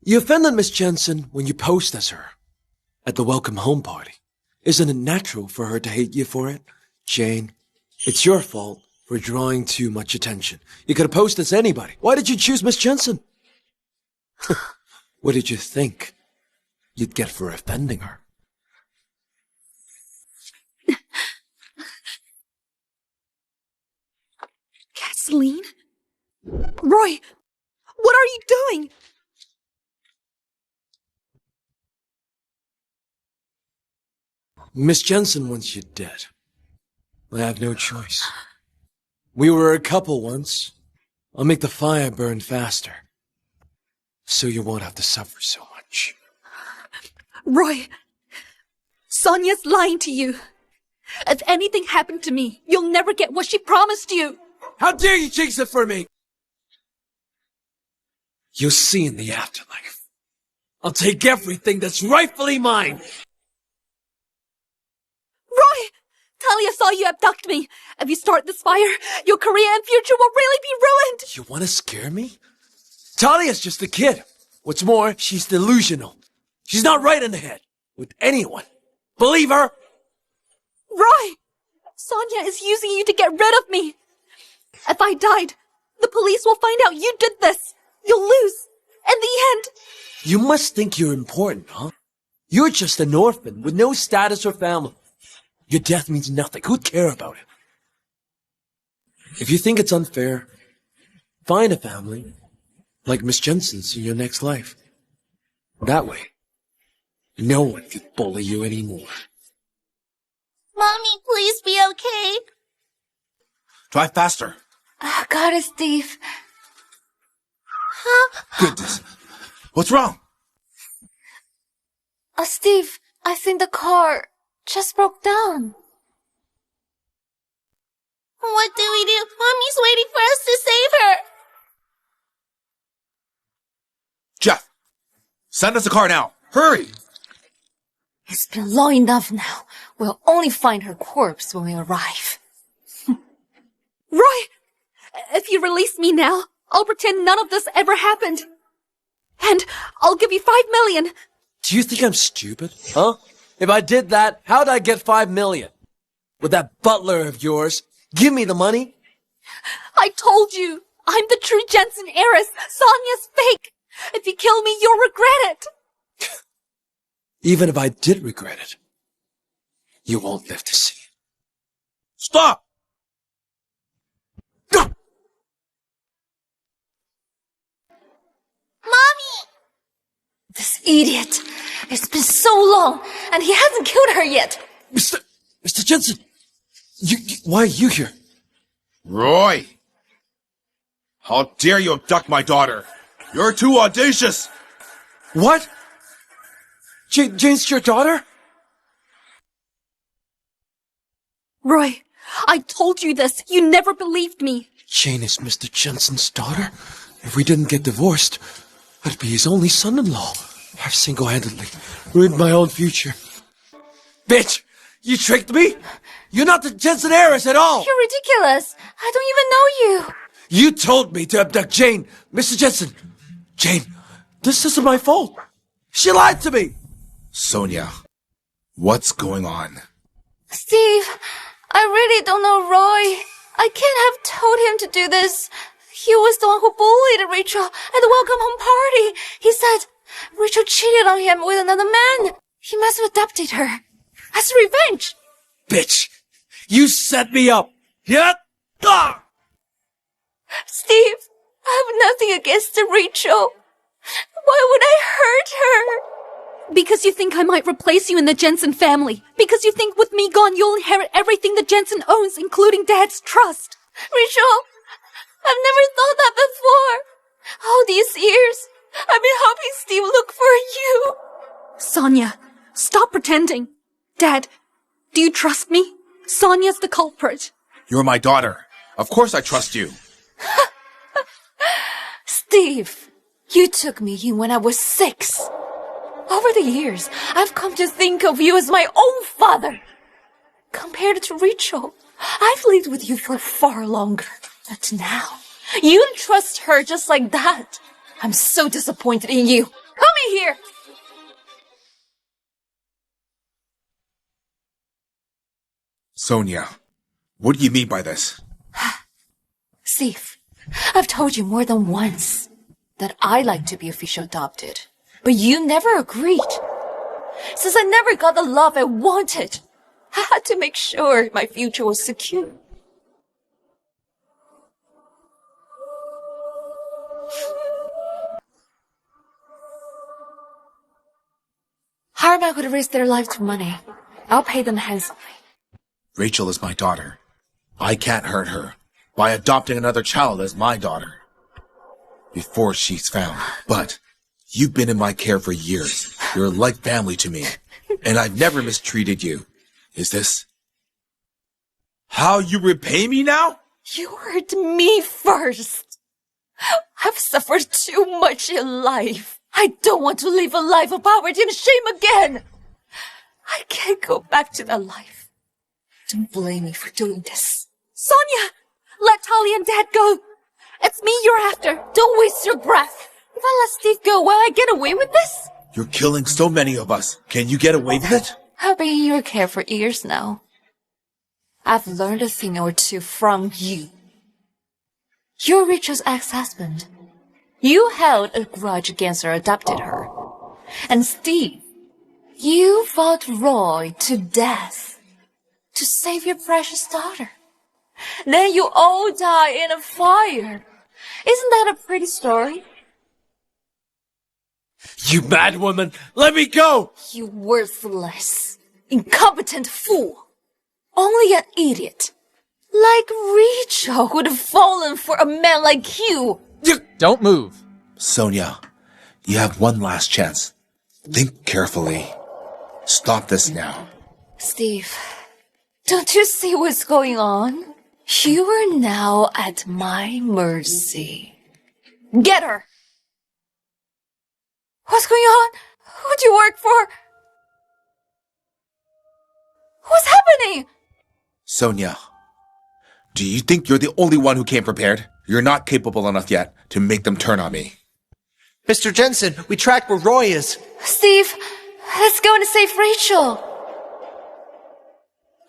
You offended Miss Jensen when you posed as her at the welcome home party. Isn't it natural for her to hate you for it? Jane, it's your fault for drawing too much attention. You could have posed as anybody. Why did you choose Miss Jensen? What did you think you'd get for offending her? Gasoline? Roy, what are you doing? Miss Jensen wants you dead. I have no choice. We were a couple once. I'll make the fire burn faster, so you won't have to suffer so much. Roy, Sonia's lying to you. If anything happened to me, you'll never get what she promised you. How dare you jinx it for me? You'll see in the afterlife. I'll take everything that's rightfully mine. Roy! Talia saw you abduct me. If you start this fire, your career and future will really be ruined. You want to scare me? Talia's just a kid. What's more, she's delusional. She's not right in the head with anyone. Believe her? Roy! Sonia is using you to get rid of me. If I died, the police will find out you did this. You'll lose. In the end. You must think you're important, huh? You're just an orphan with no status or family. Your death means nothing. Who'd care about it? If you think it's unfair, find a family like Miss Jensen's in your next life. That way, no one can bully you anymore. Mommy, please be okay. Drive faster. Oh, got it, Steve. Goodness. What's wrong? Steve, I think the car just broke down. What do we do? Mommy's waiting for us to save her. Jeff, send us a car now. Hurry! It's been long enough now. We'll only find her corpse when we arrive. Roy! If you release me now, I'll pretend none of this ever happened. And I'll give you $5 million. Do you think I'm stupid, huh? If I did that, how'd I get $5 million? Would that butler of yours give me the money? I told you, I'm the true Jensen heiress. Sonia's fake. If you kill me, you'll regret it. Even if I did regret it, you won't live to see it. Stop! Mommy! This idiot. It's been so long, and he hasn't killed her yet. Mr. Jensen! Why are you here? Roy! How dare you abduct my daughter? You're too audacious! What? Jane's your daughter? Roy, I told you this. You never believed me. Jane is Mr. Jensen's daughter? If we didn't get divorced, I'd be his only son-in-law. I've single-handedly ruined my own future. Bitch! You tricked me? You're not the Jensen heiress at all! You're ridiculous. I don't even know you. You told me to abduct Jane, Mr. Jensen. Jane, this isn't my fault. She lied to me. Sonia, what's going on? Steve, I really don't know Roy. I can't have told him to do this. He was the one who bullied Rachel at the welcome home party. He said Rachel cheated on him with another man. He must have adopted her. As revenge. Bitch, you set me up. Yeah? Ah! Steve, I have nothing against Rachel. Why would I hurt her? Because you think I might replace you in the Jensen family. Because you think with me gone, you'll inherit everything the Jensen owns, including Dad's trust. Rachel, I've never thought that before. All these years, I've been helping Steve look for you. Sonia, stop pretending. Dad, do you trust me? Sonia's the culprit. You're my daughter. Of course I trust you. Steve, you took me in when I was 6. Over the years, I've come to think of you as my own father. Compared to Rachel, I've lived with you for far longer. But now, you trust her just like that. I'm so disappointed in you. Come in here. Sonia, what do you mean by this? Steve, I've told you more than once that I like to be officially adopted. But you never agreed. Since I never got the love I wanted, I had to make sure my future was secure. How am I going to risk their lives for money? I'll pay them handsomely. Rachel is my daughter. I can't hurt her by adopting another child as my daughter before she's found. But you've been in my care for years. You're like family to me, and I've never mistreated you. Is this How you repay me now? You hurt me first. I've suffered too much in life. I don't want to live a life of poverty and shame again. I can't go back to that life. Don't blame me for doing this. Sonia! Let Talia and Dad go. It's me you're after. Don't waste your breath. If I let Steve go, will I get away with this? You're killing so many of us. Can you get away with it? I've been in your care for years now. I've learned a thing or two from you. You're Rachel's ex-husband. You held a grudge against her, adopted her. And Steve, you fought Roy to death to save your precious daughter. Then you all die in a fire. Isn't that a pretty story? You mad woman! Let me go! You worthless, incompetent fool. Only an idiot like Rachel would have fallen for a man like you. Don't move. Sonia, you have one last chance. Think carefully. Stop this now. Steve, don't you see what's going on? You are now at my mercy. Get her! What's going on? Who do you work for? What's happening? Sonia, do you think you're the only one who came prepared? You're not capable enough yet to make them turn on me. Mr. Jensen, we tracked where Roy is. Steve, let's go and save Rachel.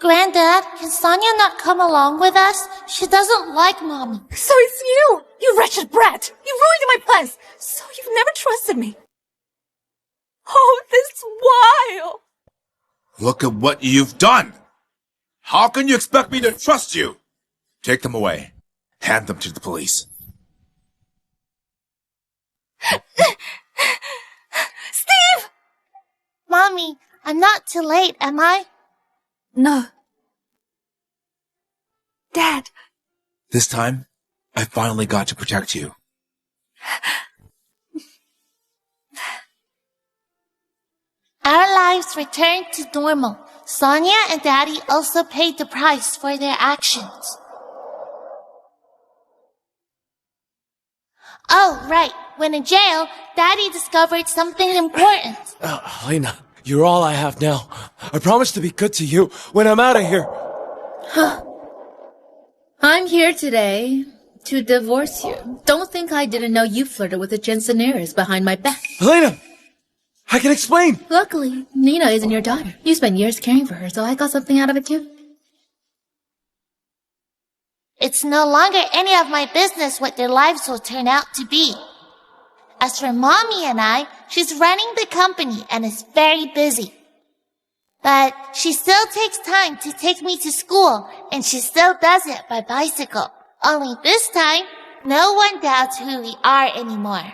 Granddad, can Sonia not come along with us? She doesn't like Mommy. So it's you, you wretched brat. You ruined my plans. So you've never trusted me. Oh, this while. Look at what you've done! How can you expect me to trust you? Take them away. Hand them to the police. Steve! Mommy, I'm not too late, am I? No. Dad. This time, I finally got to protect you. Our lives returned to normal. Sonia and Daddy also paid the price for their actions. Oh, right. When in jail, Daddy discovered something important. Helena, you're all I have now. I promise to be good to you when I'm out of here. I'm here today to divorce you. Don't think I didn't know you flirted with the Jenseneers behind my back. Helena! I can explain! Luckily, Nina isn't your daughter. You spent years caring for her, so I got something out of it too. It's no longer any of my business what their lives will turn out to be. As for Mommy and I, she's running the company and is very busy. But she still takes time to take me to school, and she still does it by bicycle. Only this time, no one doubts who we are anymore.